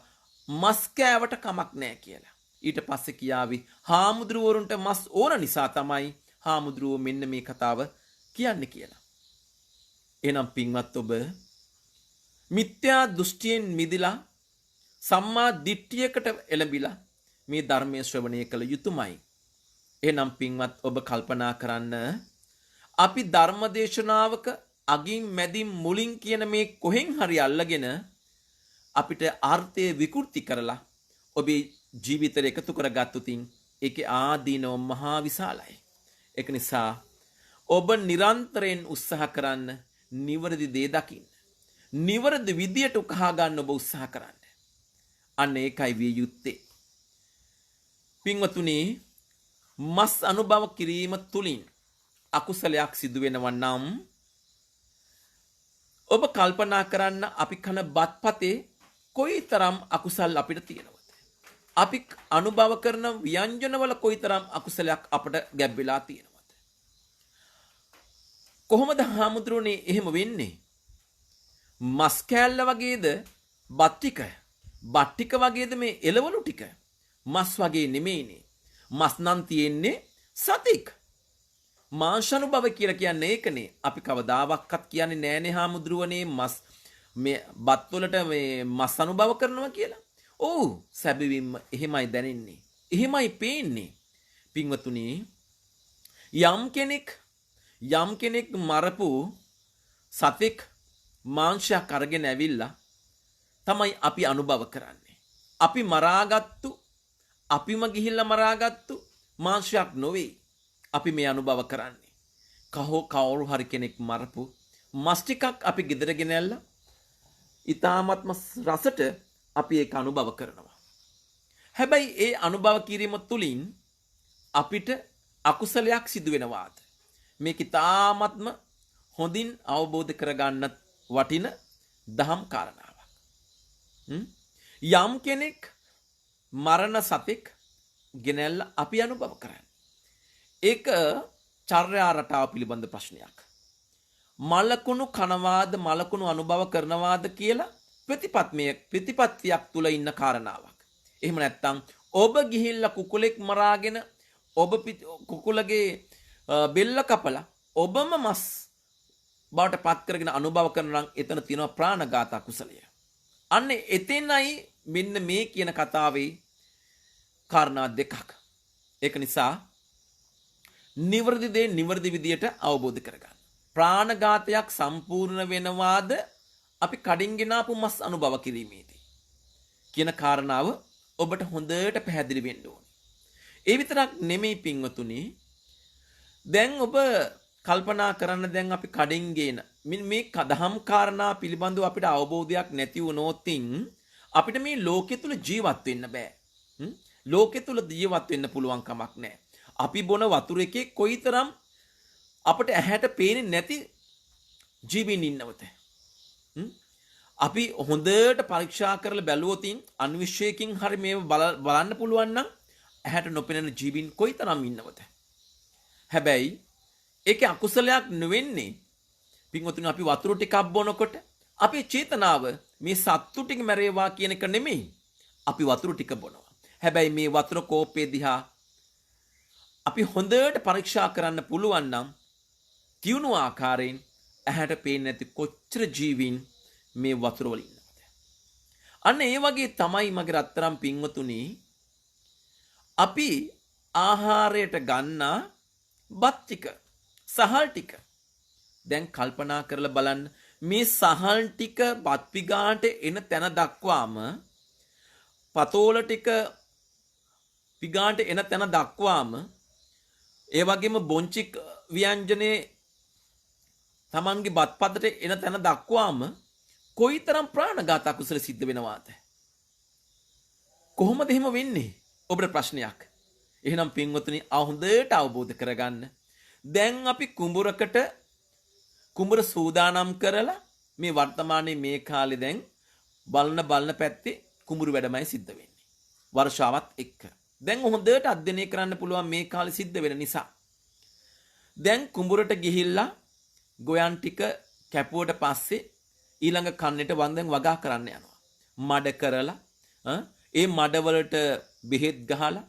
මස් කෑවට කමක් නැහැ කියලා. ඊට පස්සේ කියාවි හාමුදුරුවරුන්ට මස් ඕන නිසා තමයි හාමුදුරුවෝ මෙන්න මේ කතාව කියන්නේ කියලා. එහෙනම් පින්වත් ඔබ මිත්‍යා දෘෂ්ටියෙන් මිදලා සම්මා දිට්ඨියකට එළඹිලා මේ ධර්මයේ ශ්‍රවණය කළ යුතුමයි. එහෙනම් පින්වත් ඔබ කල්පනා කරන්න අපි ධර්ම දේශනාවක අගින් මැදින් මුලින් කියන මේ කොහෙන් හරි අල්ලගෙන අපිට ආර්ථය විකෘති කරලා ඔබේ ජීවිතයට එකතු කරගත්තුතින් ඒකේ ආදීනව මහා විශාලයි. ඒක නිසා ඔබ නිරන්තරයෙන් උත්සාහ කරන්න නිවැරදි දේ දකින්න. නිවැරදි විදියට උකහා ගන්න ඔබ උත්සාහ කරන්න. අන්න ඒකයි විය යුත්තේ. පින්වතුනි මස් අනුභව කිරීම තුලින් අකුසලයක් සිදු වෙනවා නම් ඔබ කල්පනා කරන්න අපි කන බත්පතේ කොයිතරම් අකුසල් අපිට තියෙනවද? අපි අනුභව කරන ව්‍යංජනවල කොයිතරම් අකුසලයක් අපට ගැබ්බෙලා තියෙනවද? කොහොමද හාමුදුරනේ එහෙම වෙන්නේ? මස් කෑල්ල වගේද බත් ටික වගේද මේ එළවලු ටික? මස් වගේ නෙමෙයිනේ. මස් නම් තියෙන්නේ සතෙක්. මාංශනුභව කියලා කියන්නේ ඒකනේ. අපි කවදාවත් කියන්නේ නෑනේ හාමුදුරුවනේ මස් මේ බත් වලට මේ මස් අනුභව කරනවා කියලා. ඔව් සැබවින්ම එහෙමයි දැනෙන්නේ. එහෙමයි පේන්නේ. පින්වතුනි යම් කෙනෙක් මරපු සතෙක් මාංශයක් අරගෙන ඇවිල්ලා තමයි අපි අනුභව කරන්නේ. අපි මරාගත්තු අපිම ගිහිල්ලා මරාගත්තු මාංශයක් නොවේ. අපි මේ අනුභව කරන්නේ. කවුරු හරි කෙනෙක් මරපු මස් ටිකක් අපි ගෙදර ගෙනල්ලා ඊ타ත්ම රසට අපි ඒක අනුභව කරනවා. හැබැයි ඒ අනුභව කිරීම තුලින් අපිට අකුසලයක් සිදු වෙනවාද? මේක ඊ타ත්ම හොඳින් අවබෝධ කරගන්න වටින දහම් කාරණාවක්. යම් කෙනෙක් මරණ සතෙක් ගෙනල්ලා අපි අනුභව කරන්නේ. ඒක චර්යා රටාව පිළිබඳ ප්‍රශ්නයක්. මලකුණු කනවාද මලකුණු අනුභව කරනවාද කියලා ප්‍රතිපත්තියක් තුල ඉන්න කාරණාවක්. එහෙම නැත්නම් ඔබ ගිහිල්ලා කුකුලෙක් මරාගෙන ඔබ කුකුලගේ බෙල්ල කපලා ඔබම මස් බවට පත් කරගෙන අනුභව කරනවා නම් එතන තියෙනවා ප්‍රාණඝාත කුසලය. අන්න එතෙන්යි මෙන්න මේ කියන කතාවේ කාරණා දෙකක්. ඒක නිසා නිවැරදි දේ නිවැරදි විදියට අවබෝධ කරගන්න. ප්‍රාණඝාතයක් සම්පූර්ණ වෙනවාද අපි කඩින් ගෙන ආපු මස් අනුභව කිරීමේදී කියන කාරණාව ඔබට හොඳට පැහැදිලි වෙන්න ඕනේ. ඒ විතරක් නෙමෙයි පින්වතුනි. දැන් ඔබ කල්පනා කරන්න දැන් අපි කඩින් ගේන මේ දහම් කාරණා පිළිබඳව අපිට අවබෝධයක් නැති වුණොත් අපිට මේ ලෝකෙ තුල ජීවත් වෙන්න බෑ. ලෝකෙ තුල ජීවත් වෙන්න පුළුවන් කමක් නැහැ. අපි බොන වතුර එකේ කොයිතරම් අපට ඇහැට පේන්නේ නැති ජීවීන් ඉන්නවද? අපි හොඳට පරීක්ෂා කරලා බැලුවොත් අන්විශ්වයකින් හරි මේව බලන්න පුළුවන් නම් ඇහැට නොපෙනෙන ජීවීන් කොයිතරම් ඉන්නවද? හැබැයි ඒකේ අකුසලයක් නෙවෙන්නේ පින්වතුනි අපි වතුර ටිකක් බොනකොට අපේ චේතනාව මේ සත්තු ටික මැරේවා කියන එක නෙමෙයි. අපි වතුර ටික බොනවා. හැබැයි මේ වතුර කෝප්පේ දිහා අපි හොඳට පරීක්ෂා කරන්න පුළුවන් නම් තියුණු ආකාරයෙන් ඇහැට පේන්නේ නැති කොච්චර ජීවීන් මේ වතුර වල ඉන්නවද? අන්න ඒ වගේ තමයි මගේ රත්තරන් පින්වතුනි අපි ආහාරයට ගන්නා බත් ටික සහල් ටික දැන් කල්පනා කරලා බලන්න මේ සහල් ටික බත් පිගාට එන තැන දක්වාම පතෝල ටික පිගාට එන තැන දක්වාම ඒ වගේම බොංචි ව්‍යංජනේ Tamanගේ බත් පදට එන තැන දක්වාම කොයිතරම් ප්‍රාණඝාත අකුසල සිද්ධ වෙනවාද? කොහොමද එහෙම වෙන්නේ? ඔබට ප්‍රශ්නයක්. එහෙනම් පින්වතුනි හොඳට අවබෝධ කරගන්න. දැන් අපි කුඹුර සූදානම් කරලා මේ වර්තමානයේ මේ කාලේ දැන් බලන පැත්තේ කුඹුරු වැඩමයි සිද්ධ වෙන්නේ. වර්ෂාවත් එක්ක. දැන් හොඳට අධ්‍යයනය කරන්න පුළුවන් මේ කාලේ සිද්ධ වෙන නිසා. දැන් කුඹුරට ගිහිල්ලා ගොයන් ටික කැපුවට පස්සේ ඊළඟ කන්නේට වන්දෙන් වගා කරන්න යනවා. මඩ කරලා ඒ මඩවලට බෙහෙත් ගහලා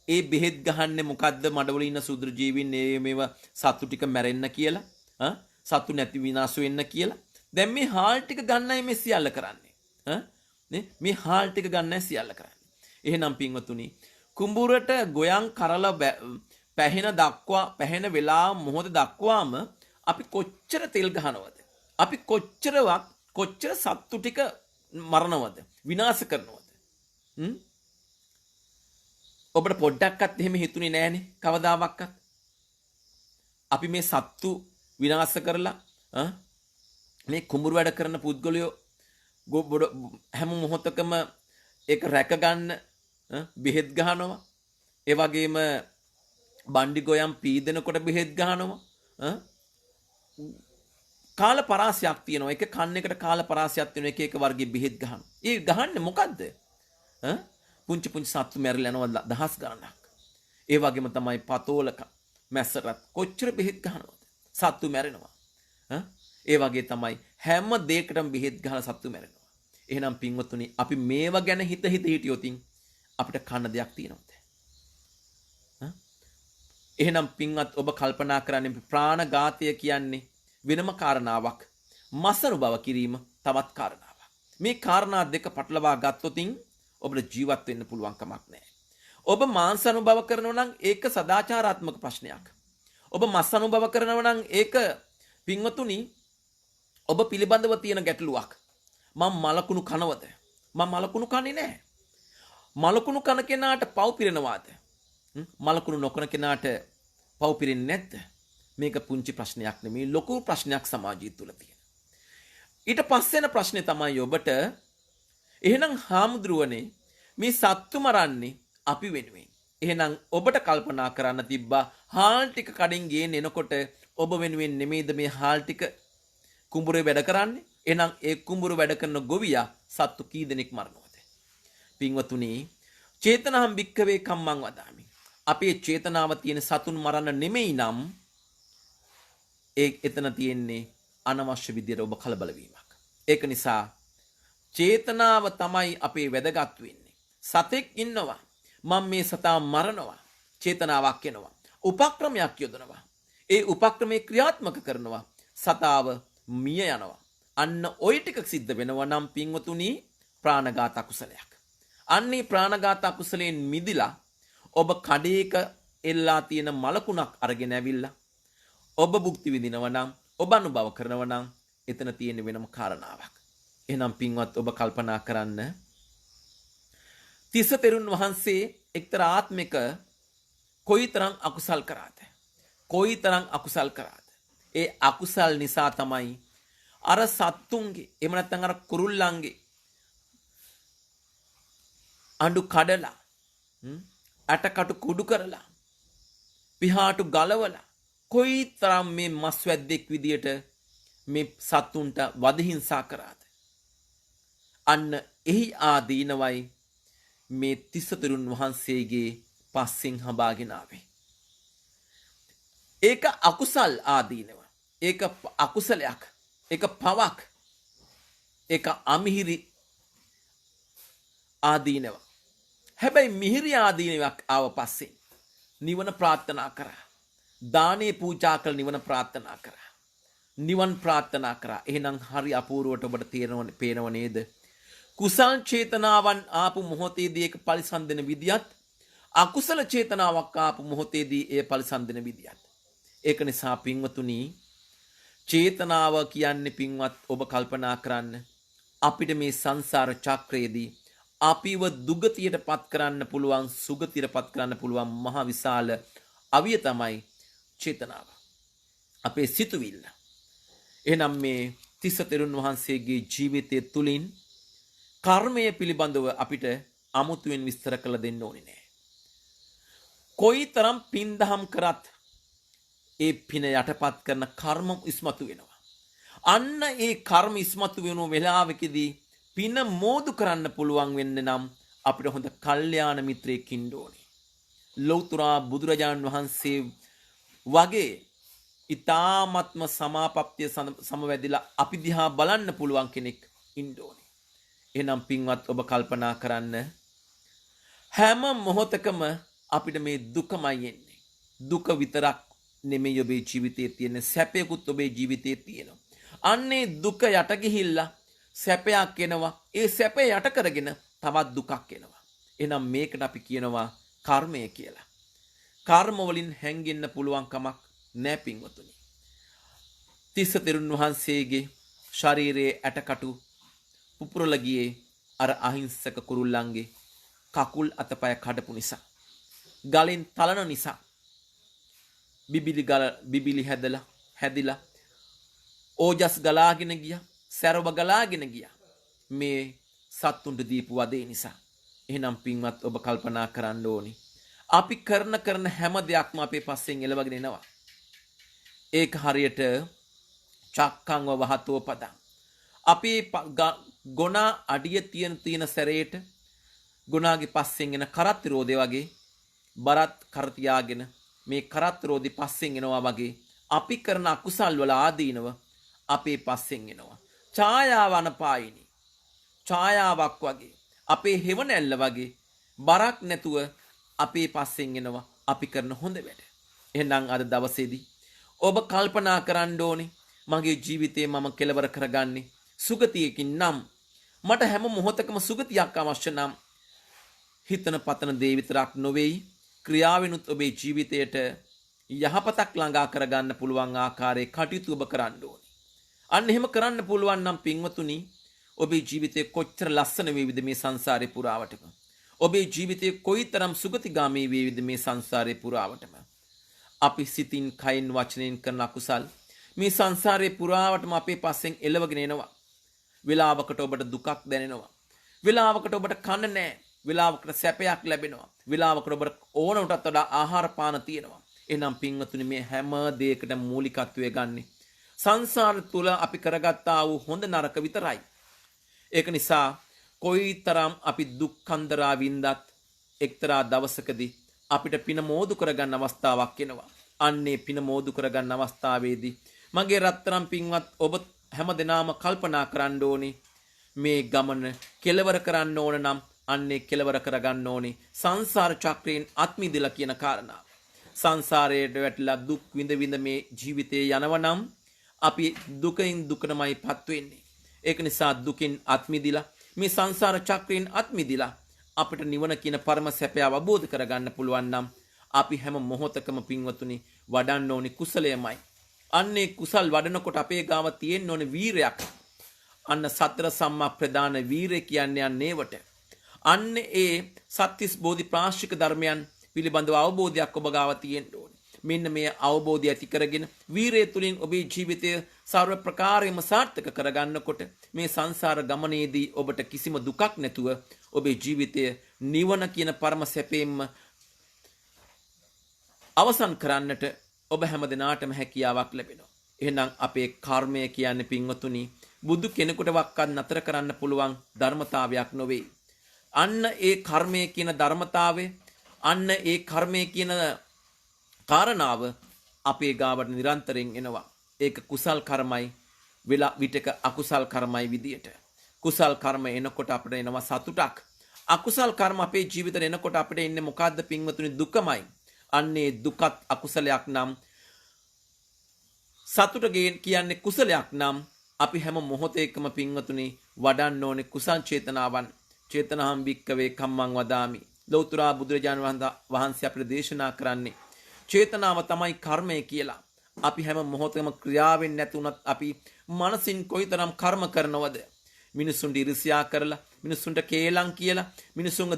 ඒ බෙහෙත් ගහන්නේ මොකද්ද මඩවල ඉන්න සුදුරු ජීවීන් මේව සත්තු ටික මැරෙන්න කියලා සත්තු නැති විනාශ වෙන්න කියලා. දැන් මේ හාල් ටික ගන්නයි මේ සියල්ල කරන්නේ. නේ මේ හාල් ටික ගන්නයි සියල්ල කරන්නේ. එහෙනම් පින්වතුනි කුඹුරට ගොයන් කරලා පැහෙන වෙලා මොහොත දක්වාම අපි කොච්චර තෙල් ගහනවද? අපි කොච්චර සත්තු ටික මරනවද? විනාශ කරනවද? ඔබට පොඩ්ඩක්වත් එහෙම හිතුනේ නෑනේ කවදාවත්. අපි මේ සත්තු විනාශ කරලා මේ කුඹුරු වැඩ කරන පුද්ගලයෝ හැම මොහොතකම ඒක රැක ගන්න බෙහෙත් ගහනවා. ඒ වගේම බණ්ඩි ගොයම් පීදෙනකොට බෙහෙත් ගහනවා. කාල පරාසයක් තියෙනවා. එක කන්න එකට කාල පරාසයක් තියෙනවා. එක වර්ගයේ බෙහෙත් ගහනවා. ඒ ගහන්නේ මොකද්ද? පුංචි සත්තු මැරිලා යනවා දහස් ගණනක්. ඒ වගේම තමයි පතෝලක මැස්සටත් කොච්චර බෙහෙත් ගහනවද? සත්තු මැරෙනවා. ඒ වගේ තමයි හැම දෙයකටම බෙහෙත් ගහලා සත්තු මැරෙනවා. එහෙනම් පින්වතුනි අපි මේවා ගැන හිතියොත් අපිට කන්න දෙයක් තියෙනවද? එහෙනම් පින්වත් ඔබ කල්පනා කරන්නේ ප්‍රාණඝාතය කියන්නේ වෙනම කාරණාවක්. මස් අනුභව කිරීම තවත් කාරණාවක්. මේ කාරණා දෙක පටලවා ගත්තොත් ඔබට ජීවත් වෙන්න පුළුවන් කමක් නැහැ. ඔබ මාංශ අනුභව කරනවා නම් ඒක සදාචාරාත්මක ප්‍රශ්නයක්. ඔබ මස් අනුභව කරනවා නම් ඒක පින්වතුනි ඔබ පිළිබඳව තියෙන ගැටලුවක්. මම මලකුණු කනවද? මම මලකුණු කන්නේ නැහැ. මලකුණු කන කෙනාට පව් පිරෙනවාද? මලකුණු නොකන කෙනාට පව් පිරෙන්නේ නැද්ද? මේක පුංචි ප්‍රශ්නයක් නෙමෙයි ලොකු ප්‍රශ්නයක් සමාජය තුළ තියෙන. ඊට පස්සේන ප්‍රශ්නේ තමයි ඔබට එහෙනම් හාමුදුරුවනේ මේ සත්තු මරන්නේ අපි වෙනුවෙන්. එහෙනම් ඔබට කල්පනා කරන්න තිබ්බා හාල් ටික කඩෙන් ගේන එනකොට ඔබ වෙනුවෙන් නෙමෙයිද මේ හාල් ටික කුඹුරේ වැඩ කරන්නේ? එහෙනම් ඒ කුඹුර වැඩ කරන ගොවියා සත්තු කී දෙනෙක් මරනවද? පින්වතුනි චේතනහම් භික්කවේ කම්මං වදාමි. අපේ චේතනාව තියෙන සතුන් මරන්න නෙමෙයි නම් එතන තියෙන්නේ අනවශ්‍ය විදියට ඔබ කලබල වීමක්. ඒක නිසා චේතනාව තමයි අපේ වැදගත් වෙන්නේ. සතෙක් ඉන්නවා මම මේ සතා මරනවා චේතනාවක් එනවා. උපක්‍රමයක් යොදනවා. ඒ උපක්‍රමයේ ක්‍රියාත්මක කරනවා. සතාව මිය යනවා. අන්න ওই ටික සිද්ධ වෙනවා නම් පින්වතුනි ප්‍රාණඝාත අකුසලයක්. අන්නේ ප්‍රාණඝාත අකුසලයෙන් මිදිලා ඔබ කඩේක එල්ලා තියෙන මලකුණක් අරගෙන ඇවිල්ලා ඔබ භුක්ති විඳිනවා නම් ඔබ අනුභව කරනවා නම් එතන තියෙන වෙනම කාරණාවක්. එහෙනම් පින්වත් ඔබ කල්පනා කරන්න තිස්ස තෙරුන් වහන්සේ එක්තරා ආත්මික කොයිතරම් අකුසල් කරාද? කොයිතරම් අකුසල් කරාද? ඒ අකුසල් නිසා තමයි අර සත්තුන්ගේ එහෙම නැත්නම් අර කුරුල්ලන්ගේ අඬු කඩලා අටකටු කුඩු කරලා පිහාටු ගලවලා කොයිතරම් මේ මස් වැද්දෙක් විදියට මේ සත්තුන්ට වද හිංසා කරාද? අන්න එහි ආදීනවයි මේ තිස්ස තෙරුන් වහන්සේගේ පස්සෙන් හඹාගෙන ආවේ. ඒක අකුසල් ආදීනව. ඒක අකුසලයක්. ඒක පවක්. ඒක අමිහිරි ආදීනව. හැබැයි මිහිරි ආදීනවක් ආව පස්සේ නිවන ප්‍රාර්ථනා කරා. දානේ පූජා කළ නිවන ප්‍රාර්ථනා කරා. නිවන් ප්‍රාර්ථනා කරා. එහෙනම් හරි අපූර්වට ඔබට පේනව නේද? කුසල් චේතනාවන් ආපු මොහොතේදී ඒක පරිසම් දෙන විදියත් අකුසල චේතනාවක් ආපු මොහොතේදී ඒ පරිසම් දෙන විදියත්. ඒක නිසා පින්වතුනි චේතනාව කියන්නේ පින්වත් ඔබ කල්පනා කරන්න අපිට මේ සංසාර චක්‍රයේදී අපිව දුගතියට පත් කරන්න පුළුවන් සුගතියට පත් කරන්න පුළුවන් මහ විශාල අවිය තමයි චේතනාව. අපේ සිතුවිල්ල. එහෙනම් මේ තිස්ස තෙරුන් වහන්සේගේ ජීවිතය තුලින් කර්මය පිළිබඳව අපිට අමුතුවෙන් විස්තර කළ දෙන්න ඕනේ නෑ. කොයිතරම් පින් දහම් කරත් ඒ පින යටපත් කරන කර්ම ඉස්මතු වෙනවා. අන්න ඒ කර්ම ඉස්මතු වෙන වෙලාවකදී පින මෝදු කරන්න පුළුවන් වෙන්න නම් අපිට හොඳ කල්යාණ මිත්‍රයෙක් ඉන්න ඕනේ. ලෞතර බුදුරජාණන් වහන්සේ වගේ ඊ타ත්ම සමාපත්තිය සමවැදිලා අපි දිහා බලන්න පුළුවන් කෙනෙක් ඉන්න ඕනේ. එහෙනම් පින්වත් ඔබ කල්පනා කරන්න හැම මොහොතකම අපිට මේ දුකමයි එන්නේ. දුක විතරක් නෙමෙයි ඔබේ ජීවිතයේ තියෙන සැපයකුත් ඔබේ ජීවිතයේ තියෙනවා. අන්නේ දුක යට ගිහිල්ලා සැපයක් එනවා. ඒ සැපය යට කරගෙන තවත් දුකක් එනවා. එහෙනම් මේකට අපි කියනවා කර්මය කියලා. කර්ම වලින් හැංගෙන්න පුළුවන් කමක් නැහැ පින්වතුනි. තිස්ස තෙරුන් වහන්සේගේ ශරීරයේ ඇටකටු පුපුරලා ගියේ අර අහිංසක කුරුල්ලන්ගේ කකුල් අතපය කඩපු නිසා. ගලෙන් තලන නිසා. බිබිලි හැදිලා ඕජස් ගලාගෙන ගියා. සැරව ගලාගෙන ගියා. මේ සත්තුන්ට දීපු වදේ නිසා. එහෙනම් පින්වත් ඔබ කල්පනා කරන්න ඕනි. අපි කරන හැම දෙයක්ම අපේ පස්සෙන් එළවගෙන එනවා. ඒක හරියට චක්කංව වහතෝ පදං. අපි ගොනා අඩිය තියෙන සැරේට ගොනාගේ පස්සෙන් එන කරත් රෝදේ වගේ බරත් කර තියාගෙන මේ කරත් රෝදේ පස්සෙන් එනවා වගේ අපි කරන අකුසල් වල ආදීනව අපේ පස්සෙන් එනවා. ඡායාව අනපායිනි. ඡායාවක් වගේ අපේ හෙවණැල්ල වගේ බරක් නැතුව අපේ පස්සෙන් එනවා අපි කරන හොඳ වැඩ. එහෙනම් අද දවසේදී ඔබ කල්පනා කරන්න ඕනේ මගේ ජීවිතේ මම කෙලවර කරගන්නේ සුගතියකින් නම් මට හැම මොහොතකම සුගතියක් අවශ්‍ය නම් හිතන පතන දේ විතරක් නොවේයි ක්‍රියාවෙනුත් ඔබේ ජීවිතයට යහපතක් ළඟා කරගන්න පුළුවන් ආකාරයේ කටයුතු ඔබ කරන්න ඕනේ. අන්න එහෙම කරන්න පුළුවන් නම් පින්වතුනි ඔබේ ජීවිතේ කොච්චර ලස්සන වේවිද මේ සංසාරේ පුරාවටම. ඔබේ ජීවිතේ කොයිතරම් සුගතිගාමී වේවිද මේ සංසාරේ පුරාවටම. අපි සිතින් කයින් වචනෙන් කරන අකුසල් මේ සංසාරේ පුරාවටම අපේ පස්සෙන් එළවගෙන එනවා. වෙලාවකට ඔබට දුකක් දැනෙනවා. වෙලාවකට ඔබට කන්න නැහැ. වෙලාවකට සැපයක් ලැබෙනවා. වෙලාවකට ඔබට ඕනටත් වඩා ආහාර පාන තියෙනවා. එහෙනම් පින්වතුනි මේ හැම දෙයකට මූලිකත්වය ගන්නේ සංසාර තුල අපි කරගත්තා වූ හොඳ නරක විතරයි. ඒක නිසා කොයිතරම් අපි දුක් කන්දරා වින්දත් එක්තරා දවසකදී අපිට පින මෝදු කරගන්න අවස්ථාවක් එනවා. අන්නේ පින මෝදු කරගන්න අවස්ථාවේදී මගේ රත්තරන් පින්වත් ඔබ හැමදෙනාම කල්පනා කරන්න ඕනේ මේ ගමන කෙලවර කරන්න ඕන නම් අන්නේ කෙලවර කරගන්න ඕනේ සංසාර චක්‍රයෙන් අත්මිදලා කියන කාරණාව. සංසාරයට වැටිලා දුක් විඳ මේ ජීවිතේ යනවනම් අපි දුකින් දුකටමයිපත් වෙන්නේ. ඒක නිසා දුකින් අත්මිදලා මේ සංසාර චක්‍රයෙන් අත්මිදලා අපිට නිවන කියන පරම සැපය අවබෝධ කරගන්න පුළුවන් නම් අපි හැම මොහොතකම පින්වතුනි වඩන්න ඕනි කුසලයමයි. අන්නේ කුසල් වඩනකොට අපේ ගාව තියෙන්න ඕනේ වීරයක්. අන්න සතර සම්මා ප්‍රදාන වීරය කියන්නේ යන්නේවට. අන්න ඒ සත්‍තිස් බෝධි ප්‍රාශ්‍රික ධර්මයන් පිළිබඳව අවබෝධයක් ඔබ ගාව තියෙන්න ඕනේ. මෙන්න මේ අවබෝධය ඇති කරගෙන වීරය තුලින් ඔබේ ජීවිතය සර්ව ප්‍රකාරයෙන්ම සාර්ථක කරගන්නකොට මේ සංසාර ගමනේදී ඔබට කිසිම දුකක් නැතුව ඔබේ ජීවිතය නිවන කියන පරම සැපයෙන්ම අවසන් කරන්නට ඔබ හැම දිනාටම හැකියාවක් ලැබෙනවා. එහෙනම් අපේ කර්මය කියන්නේ පින්වතුනි බුදු කෙනෙකුට වක්වත් නතර කරන්න පුළුවන් ධර්මතාවයක් නොවේ. අන්න ඒ කර්මය කියන ධර්මතාවය, අන්න ඒ කර්මය කියන කාරණාව අපේ ගාවට නිරන්තරයෙන් එනවා. ඒක කුසල් කර්මයි වෙලා විටක අකුසල් කර්මයි විදියට. කුසල් කර්ම එනකොට අපිට එනවා සතුටක්. අකුසල් කර්ම අපේ ජීවිතේ එනකොට අපිට එන්නේ මොකද්ද පින්වතුනි? දුකමයි. අන්නේ දුකත් අකුසලයක් නම් සතුට කියන්නේ කුසලයක් නම් අපි හැම මොහොතේකම පින්වතුනි වඩන්න ඕනේ කුසල් චේතනාවන්. චේතනාම් වික්කවේ කම්මං වදාමි. ලෞතර බුදුරජාණන් වහන්සේ අපිට දේශනා කරන්නේ චේතනාව තමයි කර්මය කියලා. අපි හැම මොහොතකම ක්‍රියාවෙන් නැතුණත් අපි මනසින් කොයිතරම් කර්ම කරනවද? මිනිසුන්ට ඉරිසියා කරලා, මිනිසුන්ට කේලම් කියලා, මිනිසුන්ව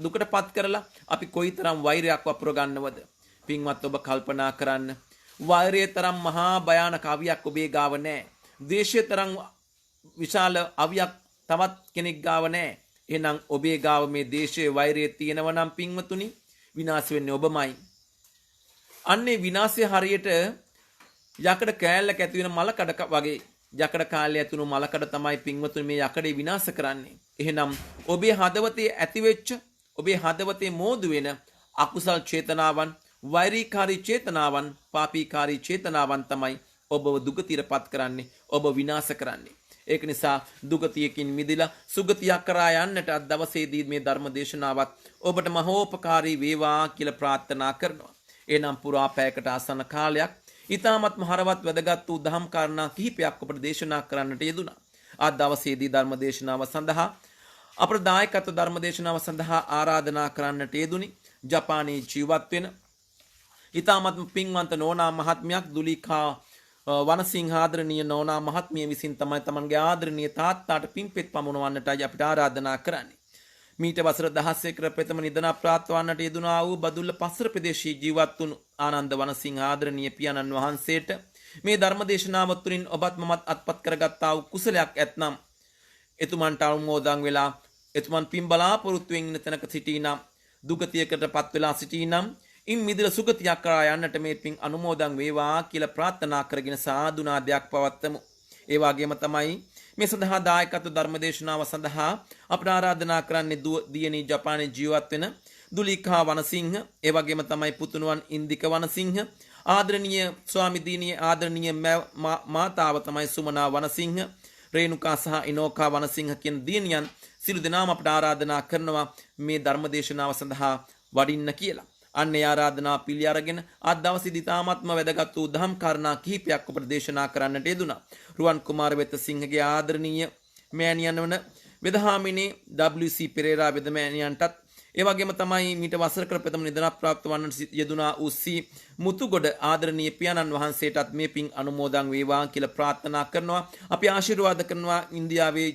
දුකටපත් කරලා අපි කොයිතරම් වෛරයක් වපුර ගන්නවද? පින්වත් ඔබ කල්පනා කරන්න. වෛරය තරම් මහා භයානක අවියක් ඔබේ ගාව නැහැ. ද්වේෂය තරම් විශාල අවියක් තවත් කෙනෙක් ගාව නැහැ. එහෙනම් ඔබේ ගාව මේ ද්වේෂයේ වෛරය තියෙනවා නම් පින්වතුනි විනාශ වෙන්නේ ඔබමයි. අන්නේ විනාශය හරියට යකඩ කෑල්ලක ඇති වෙන මලකඩ වගේ. යකඩ කාලේ ඇතුණු මලකඩ තමයි පින්වතුනි මේ යකඩේ විනාශ කරන්නේ. එහෙනම් ඔබේ හදවතේ ඇතිවෙච්ච, ඔබේ හදවතේ මෝදු වෙන අකුසල් චේතනාවන්, වෛරීකාරී චේතනාවන්, පාපීකාරී චේතනාවන් තමයි ඔබව දුගතියටපත් කරන්නේ, ඔබ විනාශ කරන්නේ. ඒක නිසා දුගතියකින් මිදලා සුගතියක් කරා යන්නට අද දවසේදී මේ ධර්ම දේශනාවත් ඔබට මහෝපකාරී වේවා කියලා ප්‍රාර්ථනා කරනවා. එනම් පුරා පැයකට ආසන්න කාලයක් ඊ타මත්ම හරවත් වැදගත් වූ දහම් කාරණා කිහිපයක් ඔබට දේශනා කරන්නට යෙදුණා. අද දවසේදී ධර්ම දේශනාව සඳහා අපේ දායකත්ව ධර්ම දේශනාව සඳහා ආරාධනා කරන්නට යෙදුනි ජපානයේ ජීවත් වෙන ඊ타මත්ම පින්වන්ත නෝනා මහත්මියක් දුලිකා වනසිංහ ආදරණීය නෝනා මහත්මිය විසින් තමයි තමන්ගේ ආදරණීය තාත්තාට පින්පෙත් පමුණවන්නටයි අපිට ආරාධනා කරන්නේ. මීට වසර 16කට ප්‍රථම නිදනා ප්‍රාප්තවන්නට යෙදුනා වූ බදුල්ල පස්සර ප්‍රදේශයේ ජීවත් වුණු ආනන්ද වනසිංහ ආදරණීය පියාණන් වහන්සේට මේ ධර්ම දේශනාව තුළින් ඔබත් මමත් අත්පත් කරගත්තා වූ කුසලයක් ඇතනම් එතුමන්ට අනුමෝදන් වෙලා එතුමන් පින් බලාපොරොත්තුෙන් ඉන්න තැනක සිටිනම් දුගතියකටපත් වෙලා සිටිනම් ඉන් මිදලා සුගතියක් කරා යන්නට මේ පින් අනුමෝදන් වේවා කියලා ප්‍රාර්ථනා කරගෙන සාදුනාදයක් පවත්වමු. ඒ වගේම තමයි මේ සඳහා දායකත්ව ධර්මදේශනාව සඳහා අපට ආරාධනා කරන්නේ දියණී ජපානයේ ජීවත් වෙන දුලිකා වනසිංහ, ඒ වගේම තමයි පුතුණුවන් ඉන්දික වනසිංහ, ආදරණීය ස්වාමි දිනියේ ආදරණීය මාතාව තමයි සුමනා වනසිංහ, රේණුකා සහ ඉනෝකා වනසිංහ කියන දියණියන් සිළු දෙනාම අපට ආරාධනා කරනවා මේ ධර්මදේශනාව සඳහා වඩින්න කියලා. අන්නේ ආරාධනා පිළි අරගෙන අද දවසේදී තාමත්ම වැදගත් වූ දහම් කාරණා කිහිපයක් ඔබට දේශනා කරන්නට යෙදුණා. රුවන් කුමාර වෙතසිංහගේ ආදරණීය මෑණියන් වන වෙදහාමිනේ WC පෙරේරා වෙදමෑණියන්ටත් ඒ වගේම තමයි මීට වසරකට ප්‍රථම නිදනා ප්‍රාප්ත වන්නට යෙදුණා වූ සී මුතුගොඩ ආදරණීය පියාණන් වහන්සේටත් මේ පින් අනුමෝදන් වේවා කියලා ප්‍රාර්ථනා කරනවා. අපි ආශිර්වාද කරනවා ඉන්දියාවේ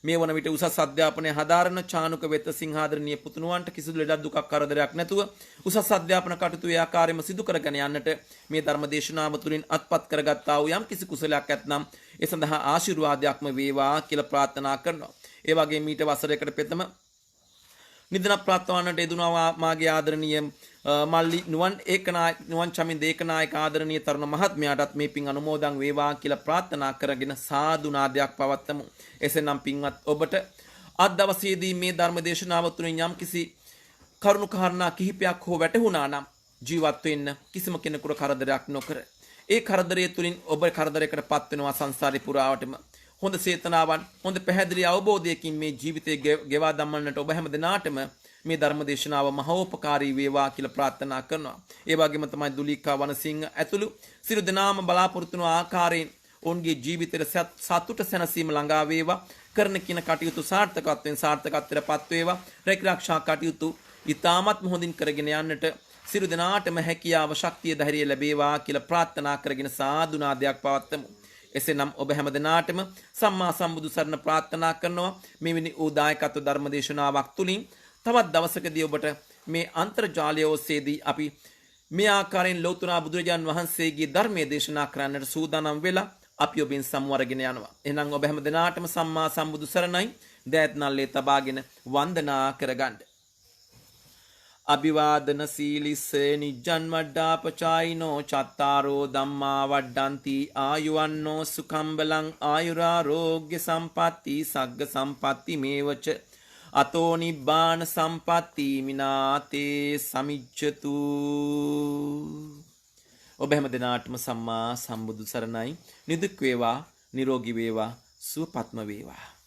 මේ වන විට උසස් අධ්‍යාපනය හදාරන චානුක වෙතසිංහ ආදරණීය පුතුණුවන්ට කිසිදු ලෙඩක් දුකක් කරදරයක් නැතුව උසස් අධ්‍යාපන කටයුතු ඒ ආකාරයෙන්ම සිදු කරගෙන යන්නට මේ ධර්ම දේශනාව තුළින් අත්පත් කරගත්තා වූ යම් කිසි කුසලයක් ඇතනම් ඒ සඳහා ආශිර්වාදයක්ම වේවා කියලා ප්‍රාර්ථනා කරනවා. ඒ වගේම මීට වසරයකට පෙරම නිදන ප්‍රාර්ථනාවන්ට යෙදුණා මාගේ ආදරණීය මල්ලි නුවන් චමින්ද ඒකනායක ආදරණීය තරුණ මහත්මයාටත් මේ පින් අනුමෝදන් වේවා කියලා ප්‍රාර්ථනා කරගෙන සාදු නාදයක් පවත්වමු. එසේනම් පින්වත් ඔබට අද දවසේදී මේ ධර්ම දේශනාව තුළින් යම් කිසි කරුණු කාරණා කිහිපයක් හෝ වැටහුණා නම් ජීවත් වෙන්න කිසිම කෙනෙකුට කරදරයක් නොකර ඒ කරදරය තුළින් ඔබ කරදරයකටපත් වෙනවා සංසාරේ පුරාවටම. හොඳ චේතනාවන්, හොඳ පැහැදිලි අවබෝධයකින් මේ ජීවිතය ගෙවා දමන්නට ඔබ හැම දිනාටම මේ ධර්ම දේශනාව මහෝපකාරී වේවා කියලා ප්‍රාර්ථනා කරනවා. ඒ වගේම තමයි දුලිකා වනසිංහ ඇතුළු සියලු දෙනාම බලාපොරොත්තු වන ආකාරයෙන් ඔවුන්ගේ ජීවිතයට සතුට සැනසීම ළඟා වේවා. කරන කින කටයුතු සාර්ථකත්වයෙන් සාර්ථකත්වයට පත් වේවා. රැකිරක්ෂා කටයුතු ඉතාමත් හොඳින් කරගෙන යන්නට සියලු දෙනාටම හැකියාව ශක්තිය ධෛර්යය ලැබේවා කියලා ප්‍රාර්ථනා කරගෙන සාදුනාදයක් පවත්වමු. එසේනම් ඔබ හැම දෙනාටම සම්මා සම්බුදු සරණ ප්‍රාර්ථනා කරනවා. මෙවැනි වූ දායකත්ව ධර්ම දේශනාවක් තුලින් තවත් දවසකදී ඔබට මේ අන්තර්ජාලය ඔස්සේදී අපි මේ ආකාරයෙන් ලෞතර බුදුරජාන් වහන්සේගේ ධර්මයේ දේශනා කරන්නට සූදානම් වෙලා අපි ඔබෙන් සමුවරගෙන යනවා. එහෙනම් ඔබ හැම දෙනාටම සම්මා සම්බුදු සරණයි. දෑත් නල්ලේ තබාගෙන වන්දනා කරගන්න. අභිවාදන සීලිස්ස නිජ්ජන් වඩ්ඩාපචායිනෝ චත්තාරෝ ධම්මා වඩ්ඩಂತಿ ආයුවන්නෝ සුඛං බලං ආයුරාෝග්‍ය සම්පatti සග්ග සම්පatti මේවච අතෝ නිබ්බාන සම්පatti මිනාතේ සමිච්ඡතු. ඔබ හැම දිනාටම සම්මා සම්බුදු සරණයි. නිදුක් වේවා, නිරෝගී වේවා, සුවපත්ම වේවා.